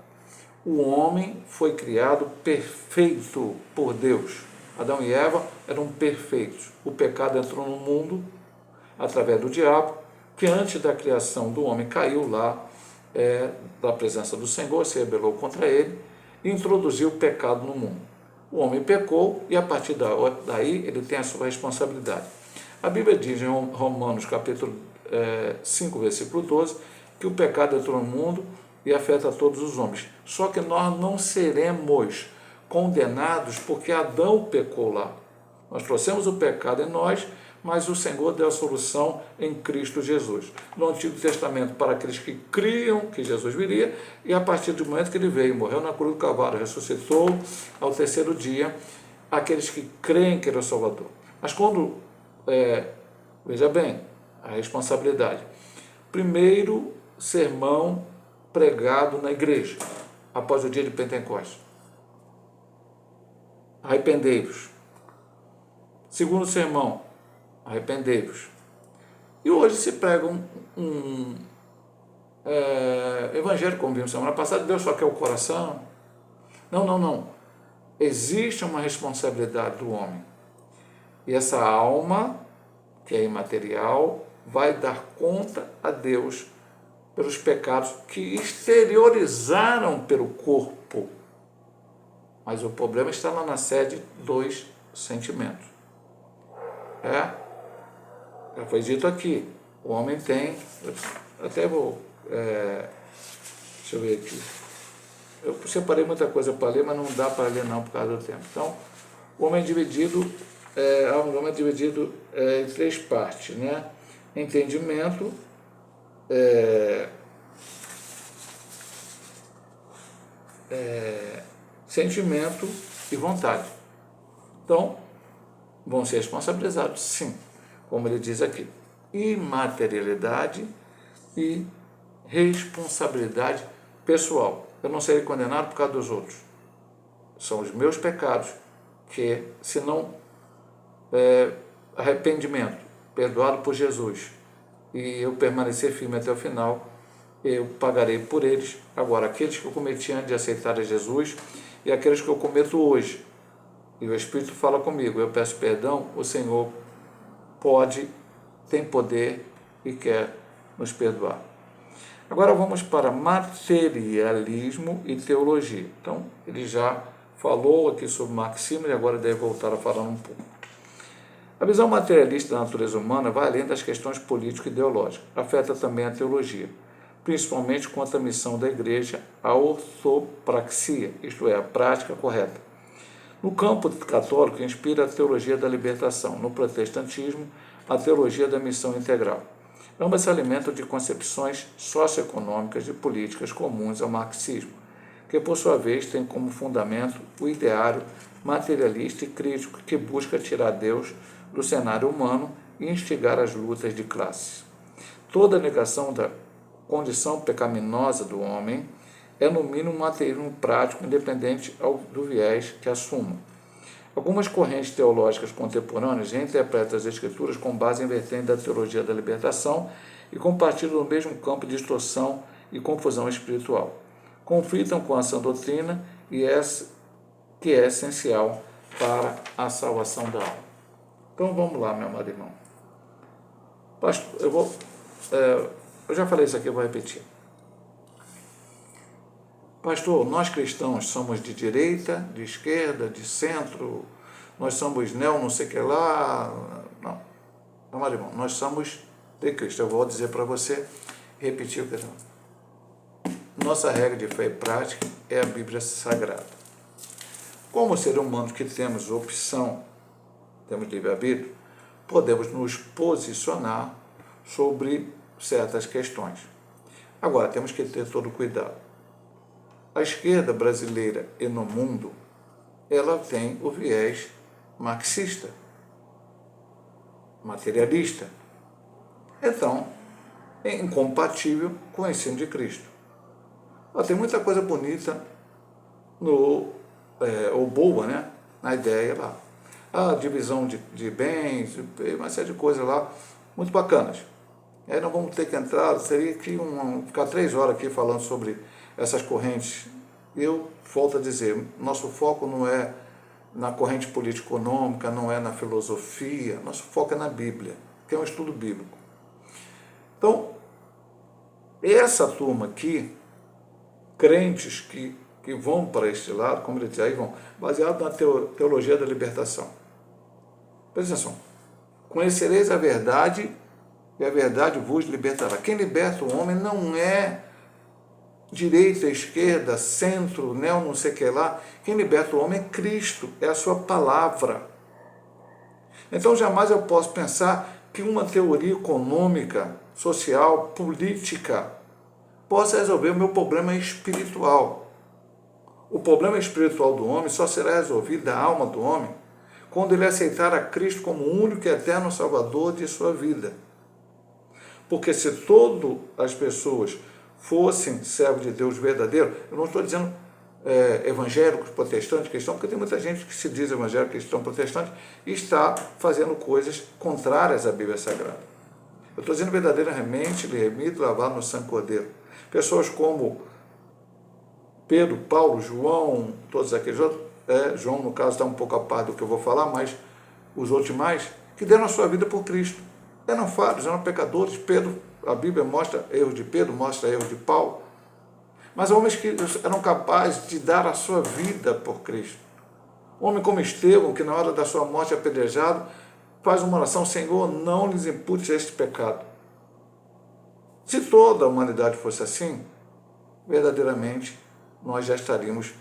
O homem foi criado perfeito por Deus. Adão e Eva eram perfeitos. O pecado entrou no mundo através do diabo, que antes da criação do homem caiu lá da presença do Senhor, se rebelou contra ele e introduziu o pecado no mundo. O homem pecou e a partir daí ele tem a sua responsabilidade. A Bíblia diz em Romanos capítulo 5, versículo 12, que o pecado entrou no mundo e afeta todos os homens. Só que nós não seremos condenados porque Adão pecou lá. Nós trouxemos o pecado em nós, mas o Senhor deu a solução em Cristo Jesus. No Antigo Testamento, para aqueles que criam que Jesus viria, e a partir do momento que ele veio, morreu na cruz do Calvário, ressuscitou ao terceiro dia, aqueles que creem que ele é o Salvador. Mas quando, veja bem, a responsabilidade. Primeiro sermão pregado na igreja, após o dia de Pentecostes. Arrependei-vos. Segundo sermão, arrependei-vos. E hoje se prega um evangelho, como vimos semana passada, Deus só quer o coração. Não. Existe uma responsabilidade do homem. E essa alma, que é imaterial, vai dar conta a Deus pelos pecados que exteriorizaram pelo corpo. Mas o problema está lá na sede dos sentimentos. Já foi dito aqui, O homem tem, até vou, deixa eu ver aqui, eu separei muita coisa para ler, mas não dá para ler não por causa do tempo. Então, o homem é dividido, em três partes, né? Entendimento, sentimento e vontade. Então, vão ser responsabilizados, sim, como ele diz aqui, imaterialidade e responsabilidade pessoal. Eu não serei condenado por causa dos outros. São os meus pecados que, se não arrependimento, perdoado por Jesus, e eu permanecer firme até o final, eu pagarei por eles. Agora, aqueles que eu cometi antes de aceitar a Jesus e aqueles que eu cometo hoje, e o Espírito fala comigo, eu peço perdão, o Senhor tem poder e quer nos perdoar. Agora vamos para materialismo e teologia. Então, ele já falou aqui sobre marxismo e agora deve voltar a falar um pouco. A visão materialista da natureza humana vai além das questões político-ideológicas, afeta também a teologia, principalmente quanto à missão da igreja, a ortopraxia, isto é, a prática correta. No campo católico, inspira a teologia da libertação, no protestantismo, a teologia da missão integral. Ambas se alimentam de concepções socioeconômicas e políticas comuns ao marxismo, que, por sua vez, tem como fundamento o ideário materialista e crítico que busca tirar Deus do cenário humano e instigar as lutas de classes. Toda negação da condição pecaminosa do homem é, no mínimo, um materialismo prático, independente do viés que assumam. Algumas correntes teológicas contemporâneas reinterpretam as Escrituras com base em vertente da teologia da libertação e compartilham no mesmo campo de distorção e confusão espiritual. Conflitam com a sã doutrina que é essencial para a salvação da alma. Então vamos lá, meu amado irmão. Pastor, eu já falei isso aqui, eu vou repetir. Pastor, nós cristãos somos de direita, de esquerda, de centro, nós somos não sei o que lá. Não, amado irmão, nós somos de Cristo. Eu vou dizer para você, repetir o que eu estou. Nossa regra de fé e prática é a Bíblia Sagrada. Como seres humanos que temos opção, temos livre-arbítrio, podemos nos posicionar sobre certas questões. Agora, temos que ter todo cuidado. A esquerda brasileira e no mundo, ela tem o viés marxista, materialista. Então, é incompatível com o ensino de Cristo. Tem muita coisa bonita ou boa, né? Na ideia lá. A divisão de bens, uma série de coisas lá, muito bacanas. Aí nós vamos ter que entrar, seria que ficar 3 horas aqui falando sobre essas correntes. Eu volto a dizer, nosso foco não é na corrente político-econômica, não é na filosofia, nosso foco é na Bíblia, que é um estudo bíblico. Então, essa turma aqui, crentes que vão para este lado, como ele diz aí, vão, baseado na teologia da libertação. Presta atenção. Conhecereis a verdade e a verdade vos libertará. Quem liberta o homem não é direita, esquerda, centro, não sei o que lá. Quem liberta o homem é Cristo, é a sua palavra. Então jamais eu posso pensar que uma teoria econômica, social, política possa resolver o meu problema espiritual. O problema espiritual do homem só será resolvido da alma do homem quando ele aceitar a Cristo como o único e eterno Salvador de sua vida. Porque se todas as pessoas fossem servos de Deus verdadeiro, eu não estou dizendo evangélicos, protestantes, cristãos, porque tem muita gente que se diz evangélico, cristão, protestante e está fazendo coisas contrárias à Bíblia Sagrada. Eu estou dizendo verdadeiramente, lhe remito, lavado no sangue cordeiro. Pessoas como Pedro, Paulo, João, todos aqueles outros, João, no caso, está um pouco a par do que eu vou falar, mas os outros mais, que deram a sua vida por Cristo. Eram falhos, eram pecadores. Pedro, a Bíblia mostra erros de Pedro, mostra erros de Paulo. Mas homens que eram capazes de dar a sua vida por Cristo. Homem como Estevão, que na hora da sua morte apedrejado, faz uma oração: Senhor, não lhes imputes este pecado. Se toda a humanidade fosse assim, verdadeiramente nós já estaríamos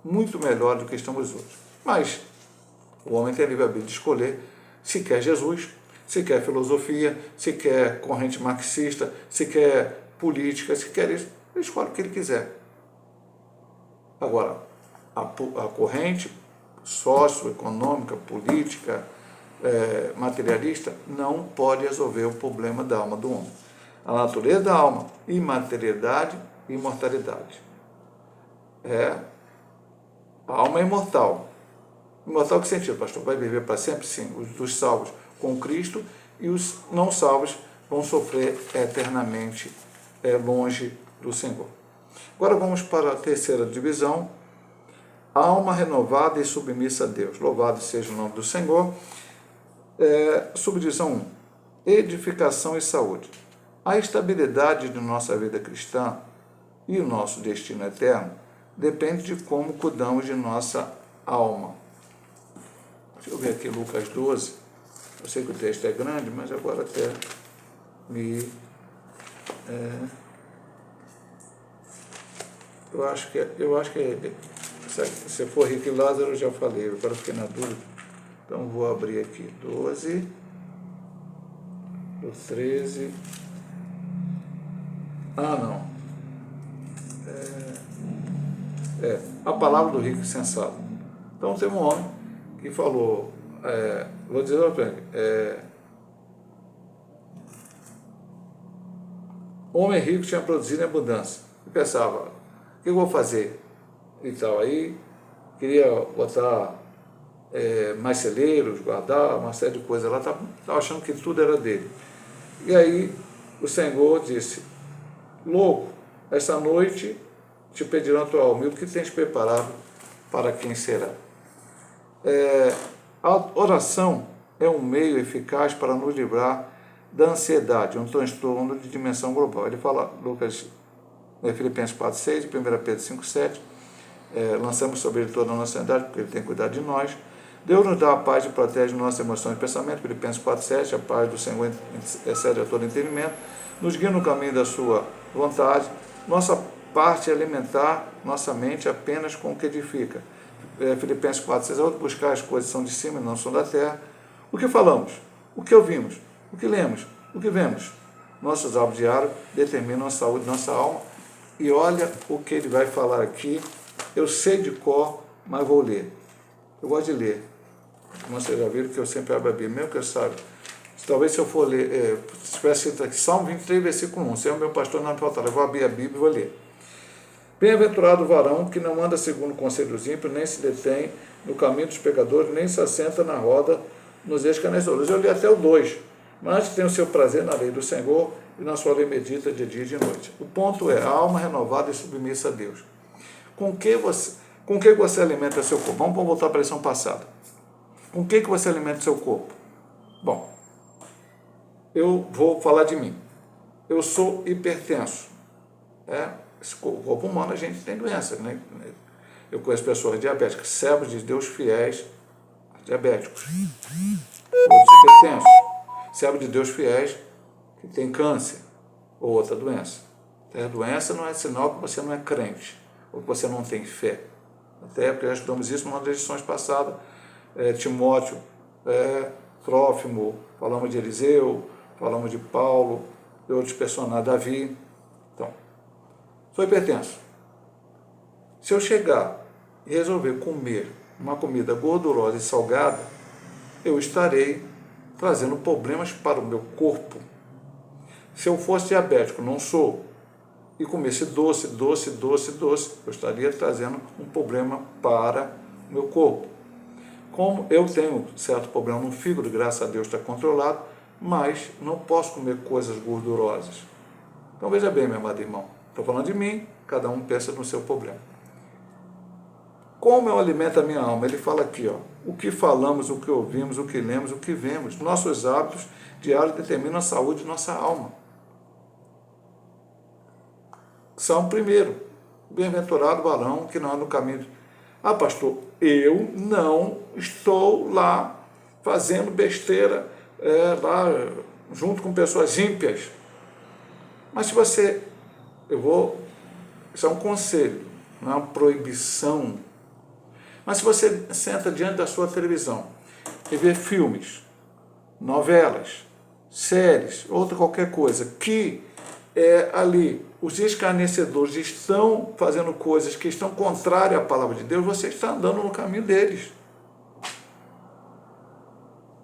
muito melhor do que estamos hoje. Mas o homem tem a livre-arbítrio de escolher se quer Jesus, se quer filosofia, se quer corrente marxista, se quer política, se quer isso. Ele escolhe o que ele quiser. Agora, a corrente socioeconômica, política, materialista, não pode resolver o problema da alma do homem. A natureza da alma, imaterialidade e imortalidade. A alma é imortal. Imortal que sentido, pastor? Vai viver para sempre? Sim. Os salvos com Cristo e os não salvos vão sofrer eternamente longe do Senhor. Agora vamos para a terceira divisão. Alma renovada e submissa a Deus. Louvado seja o nome do Senhor. Subdivisão 1. Edificação e saúde. A estabilidade de nossa vida cristã e o nosso destino eterno depende de como cuidamos de nossa alma. Deixa eu ver aqui Lucas 12. Eu sei que o texto é grande, mas agora até me... Eu acho que se for Rico e Lázaro, eu já falei, agora fiquei na dúvida. Então vou abrir aqui 12, do 13. Não. A palavra do rico e sensato. Então tem um homem que falou, vou dizer para ele, o homem rico tinha produzido em abundância. E pensava, o que eu vou fazer? E tal, aí queria botar mais celeiros, guardar uma série de coisas lá, estava achando que tudo era dele. E aí o Senhor disse, louco, essa noite te pedirão a tua alma, e o que tens preparado para quem será? A oração é um meio eficaz para nos livrar da ansiedade, um transtorno de dimensão global. Ele fala, Filipenses 4,6 e 1 Pedro 5,7, lançamos sobre ele toda a nossa ansiedade, porque ele tem cuidado de nós. Deus nos dá a paz e protege nossas emoções e pensamentos, Filipenses 4,7, a paz do Senhor excede a todo entendimento, nos guia no caminho da sua vontade. Nossa parte é alimentar nossa mente apenas com o que edifica. Filipenses 4,6, buscar as coisas que são de cima e não são da terra. O que falamos? O que ouvimos? O que lemos? O que vemos? Nossos hábitos diários determinam a saúde da nossa alma. E olha o que ele vai falar aqui. Eu sei de cor, mas vou ler. Eu gosto de ler. Como vocês já viram que eu sempre abro a Bíblia, mesmo que eu saiba. Talvez se eu for ler, se tivesse escrito aqui, Salmo 23, versículo 1, Senhor meu pastor, não me faltará. Eu vou abrir a Bíblia e vou ler. Bem-aventurado o varão que não anda segundo o conselho dos ímpios, nem se detém no caminho dos pecadores, nem se assenta na roda nos escarnecedores. Eu li até o 2, mas tem o seu prazer na lei do Senhor e na sua lei medita de dia e de noite. O ponto é a alma renovada e submissa a Deus. Com que você alimenta seu corpo? Vamos voltar para a lição passada. Com que você alimenta seu corpo? Bom, eu vou falar de mim. Eu sou hipertenso. O corpo humano, a gente tem doença, né? Eu conheço pessoas diabéticas, servos de Deus fiéis, diabéticos, outros hipertensos, servos de Deus fiéis que tem câncer ou outra doença. A doença não é sinal que você não é crente ou que você não tem fé. Até porque já estudamos isso numa das lições passadas. Timóteo, Trófimo, falamos de Eliseu, falamos de Paulo, de outros personagens, Davi. Então, sou hipertenso. Se eu chegar e resolver comer uma comida gordurosa e salgada, eu estarei trazendo problemas para o meu corpo. Se eu fosse diabético, não sou, e comesse doce, eu estaria trazendo um problema para o meu corpo. Como eu tenho certo problema no fígado, graças a Deus está controlado, mas não posso comer coisas gordurosas. Então veja bem, meu amado irmão, estou falando de mim, cada um pensa no seu problema. Como eu alimento a minha alma? Ele fala aqui, o que falamos, o que ouvimos, o que lemos, o que vemos. Nossos hábitos diários determinam a saúde de nossa alma. Salmo 1, bem-aventurado o varão que não anda no caminho. Pastor, eu não estou lá fazendo besteira, lá junto com pessoas ímpias. Mas se você, isso é um conselho, não é uma proibição. Mas se você senta diante da sua televisão e vê filmes, novelas, séries, outra qualquer coisa, que ali os escarnecedores estão fazendo coisas que estão contrárias à palavra de Deus, você está andando no caminho deles.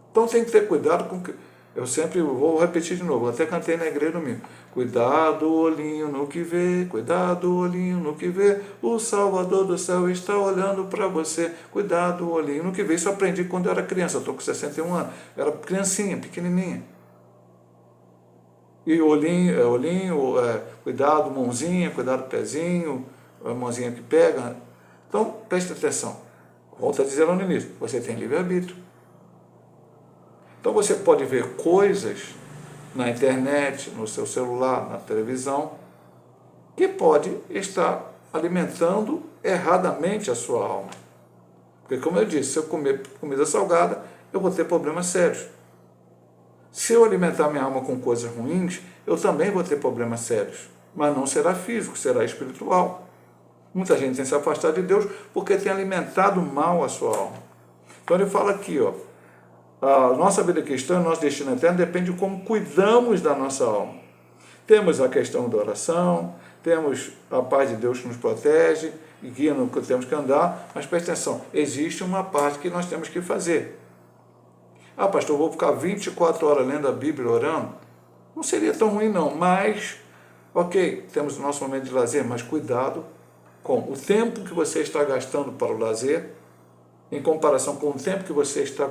Então tem que ter cuidado com que... Eu sempre vou repetir de novo, até cantei na igreja domingo. Cuidado, olhinho no que vê, cuidado, olhinho no que vê, o Salvador do céu está olhando para você. Cuidado, olhinho no que vê. Isso eu aprendi quando eu era criança, eu estou com 61 anos, eu era criancinha, pequenininha. E olhinho, cuidado, mãozinha, cuidado, pezinho, a mãozinha que pega. Então, preste atenção. Volto a dizer lá no início, você tem livre-arbítrio. Então você pode ver coisas na internet, no seu celular, na televisão, que pode estar alimentando erradamente a sua alma. Porque, como eu disse, se eu comer comida salgada, eu vou ter problemas sérios. Se eu alimentar minha alma com coisas ruins, eu também vou ter problemas sérios. Mas não será físico, será espiritual. Muita gente tem se afastado de Deus porque tem alimentado mal a sua alma. Então ele fala aqui, a nossa vida cristã, nosso destino eterno, depende de como cuidamos da nossa alma. Temos a questão da oração, temos a paz de Deus que nos protege e guia no que temos que andar, mas preste atenção, existe uma parte que nós temos que fazer. Pastor, eu vou ficar 24 horas lendo a Bíblia, orando? Não seria tão ruim não, mas, ok, temos o nosso momento de lazer, mas cuidado com o tempo que você está gastando para o lazer, em comparação com o tempo que você está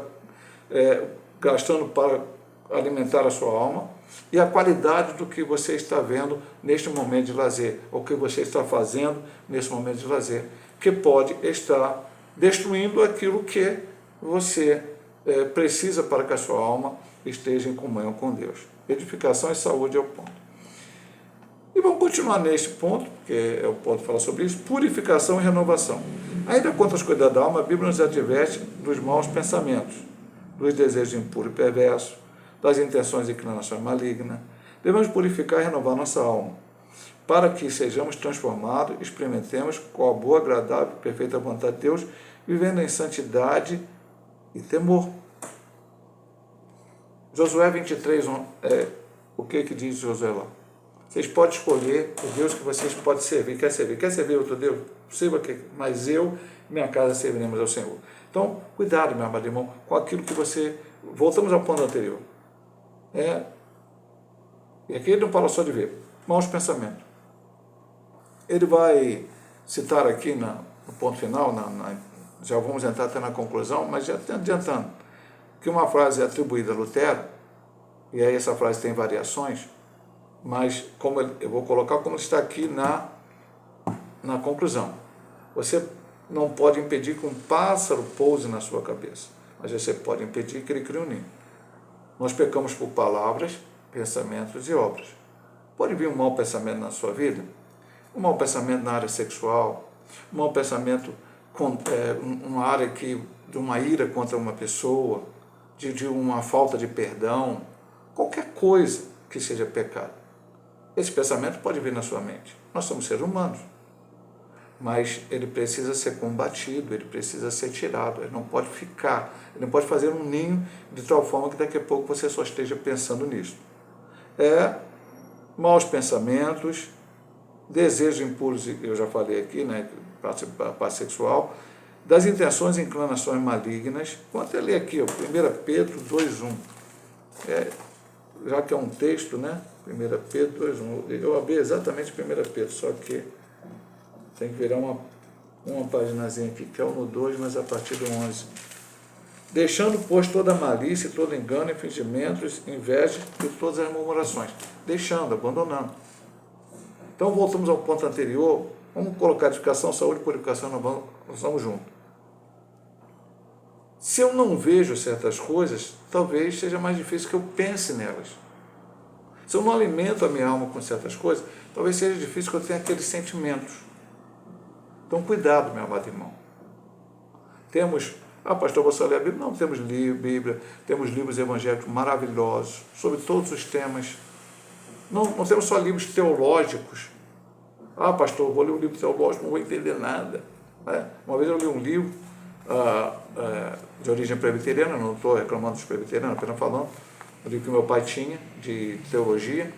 gastando para alimentar a sua alma, e a qualidade do que você está vendo neste momento de lazer, ou o que você está fazendo nesse momento de lazer, que pode estar destruindo aquilo que você precisa para que a sua alma esteja em comunhão com Deus. Edificação e saúde é o ponto. E vamos continuar neste ponto, porque é o ponto que fala sobre isso, purificação e renovação. Ainda quanto às coisas da alma, a Bíblia nos adverte dos maus pensamentos, dos desejos impuros e perversos, das intenções e inclinações malignas. Devemos purificar e renovar nossa alma, para que sejamos transformados, experimentemos qual a boa, agradável e perfeita vontade de Deus, vivendo em santidade e temor. Josué 23, o que diz Josué lá? Vocês podem escolher o Deus que vocês podem servir. Quer servir outro Deus? Possível que, mas eu e minha casa serviremos ao Senhor. Então, cuidado, meu amado irmão, com aquilo que você... Voltamos ao ponto anterior. E aqui ele não fala só de ver. Maus pensamentos. Ele vai citar aqui no ponto final, já vamos entrar até na conclusão, mas já adiantando, que uma frase é atribuída a Lutero, e aí essa frase tem variações, mas como eu vou colocar como está aqui na conclusão. Você não pode impedir que um pássaro pouse na sua cabeça, mas você pode impedir que ele crie um ninho. Nós pecamos por palavras, pensamentos e obras. Pode vir um mau pensamento na sua vida, um mau pensamento na área sexual, um mau pensamento uma área de uma ira contra uma pessoa, de uma falta de perdão, qualquer coisa que seja pecado. Esse pensamento pode vir na sua mente. Nós somos seres humanos, mas ele precisa ser combatido, ele precisa ser tirado, ele não pode ficar, ele não pode fazer um ninho de tal forma que daqui a pouco você só esteja pensando nisso. Maus pensamentos, desejos impuros, eu já falei aqui, a parte sexual, das intenções e inclinações malignas. Vou até ler aqui, 1 Pedro 2,1. Já que é um texto, 1 Pedro 2,1. Eu abri exatamente 1 Pedro, só que tem que virar uma paginazinha aqui, que é no 2, mas a partir do 11. Deixando, pois, toda malícia, todo engano, fingimentos, inveja e todas as murmurações. Deixando, abandonando. Então, voltamos ao ponto anterior. Vamos colocar edificação, saúde e purificação, nós vamos juntos. Se eu não vejo certas coisas, talvez seja mais difícil que eu pense nelas. Se eu não alimento a minha alma com certas coisas, talvez seja difícil que eu tenha aqueles sentimentos. Então, cuidado, meu amado irmão. Temos, pastor, você lê a Bíblia? Não, temos Bíblia, temos livros evangélicos maravilhosos, sobre todos os temas. não temos só livros teológicos. Ah, pastor, eu vou ler um livro teológico, não vou entender nada. Né? Uma vez eu li um livro de origem presbiteriana, não estou reclamando dos presbiterianos, apenas falando, um livro que meu pai tinha, de teologia,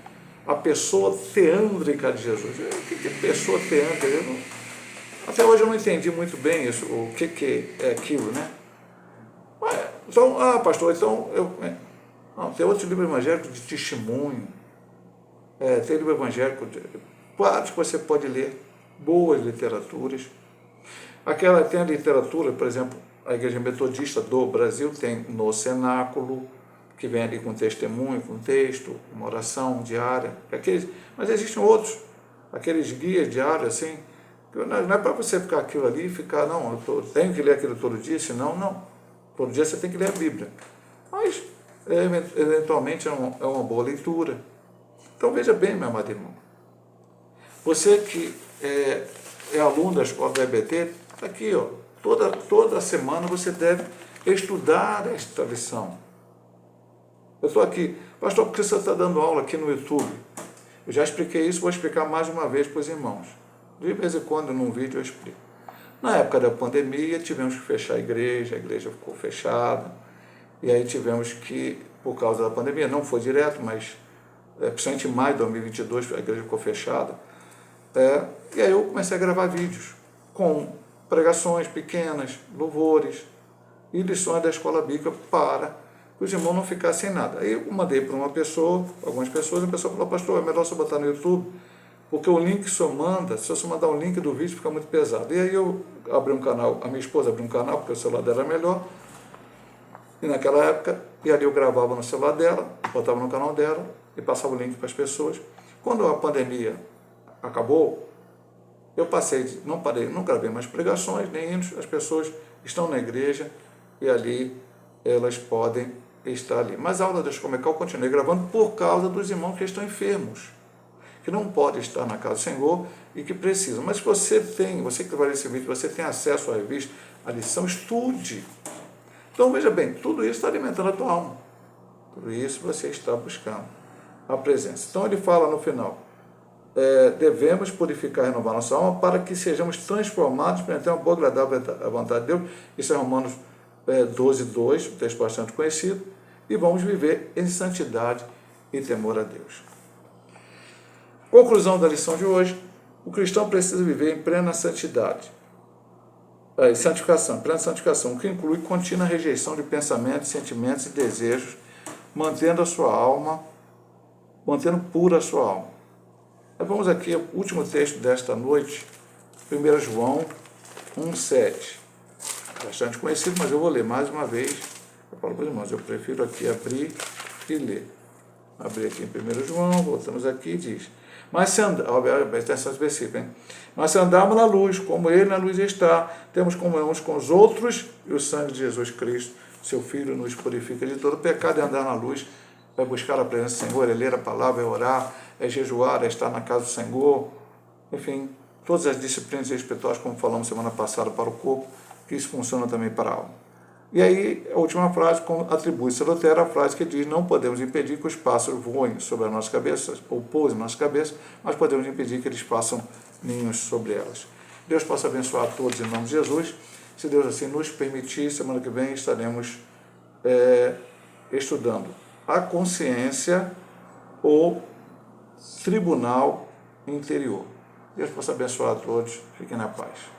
A Pessoa Teândrica de Jesus. O que é pessoa teândrica? Até hoje eu não entendi muito bem isso, o que é aquilo, né? Então, pastor, então não, tem outros livros evangélicos de testemunho, tem livro evangélico, vários que você pode ler, boas literaturas. Tem a literatura, por exemplo, a Igreja Metodista do Brasil tem no Cenáculo, que vem ali com testemunho, com texto, uma oração diária, mas existem outros, aqueles guias diários, assim, não é para você ficar aquilo ali e ficar, não, tenho que ler aquilo todo dia, senão não. Todo dia você tem que ler a Bíblia. Mas, eventualmente, é uma boa leitura. Então, veja bem, meu amado irmão. Você que é aluno da escola da EBT, está aqui, ó, toda semana você deve estudar esta lição. Eu estou aqui, pastor, por que você está dando aula aqui no YouTube? Eu já expliquei isso, vou explicar mais uma vez para os irmãos. De vez em quando, num vídeo, eu explico. Na época da pandemia, tivemos que fechar a igreja ficou fechada, e aí tivemos que, por causa da pandemia, não foi direto, mas principalmente em maio de 2022, a igreja ficou fechada, e aí eu comecei a gravar vídeos com pregações pequenas, louvores e lições da escola bíblica para que os irmãos não ficassem sem nada. Aí eu mandei para algumas pessoas, a pessoa falou, pastor, é melhor você botar no YouTube, porque o link que o senhor manda, se você mandar um link do vídeo, fica muito pesado. E aí eu abri um canal, a minha esposa abriu um canal, porque o celular dela era melhor, e naquela época, e ali eu gravava no celular dela, botava no canal dela, e passava o link para as pessoas. Quando a pandemia acabou, eu não gravei mais pregações, nem hinos, as pessoas estão na igreja, e ali elas podem estar ali. Mas a aula da Escola Dominical eu continuei gravando por causa dos irmãos que estão enfermos, que não podem estar na casa do Senhor e que precisam. Mas você que vai ver esse vídeo, você tem acesso à revista, à lição, estude. Então, veja bem, tudo isso está alimentando a tua alma. Tudo isso você está buscando a presença. Então, ele fala no final, devemos purificar e renovar nossa alma para que sejamos transformados para ter uma boa e agradável a vontade de Deus. Isso é Romanos 12:2, um texto bastante conhecido. E vamos viver em santidade e temor a Deus. Conclusão da lição de hoje, o cristão precisa viver em plena santidade. Santificação, plena santificação, o que inclui contínua rejeição de pensamentos, sentimentos e desejos, mantendo pura a sua alma. Vamos aqui ao último texto desta noite, 1 João 1,7. Bastante conhecido, mas eu vou ler mais uma vez. Eu falo para os irmãos, eu prefiro aqui abrir e ler. Abrir aqui em 1 João, voltamos aqui e diz... Mas se andarmos na luz, como Ele na luz está, temos comunhão uns com os outros, e o sangue de Jesus Cristo, seu Filho, nos purifica de todo pecado. E andar na luz é buscar a presença do Senhor, é ler a palavra, é orar, é jejuar, é estar na casa do Senhor, enfim, todas as disciplinas espirituais, como falamos semana passada, para o corpo, que isso funciona também para a alma. E aí, a última frase, atribui-se a Lutero a frase que diz: não podemos impedir que os pássaros voem sobre a nossa cabeça, ou pousem na nossa cabeça, mas podemos impedir que eles façam ninhos sobre elas. Deus possa abençoar a todos em nome de Jesus. Se Deus assim nos permitir, semana que vem estaremos estudando a consciência ou tribunal interior. Deus possa abençoar a todos. Fiquem na paz.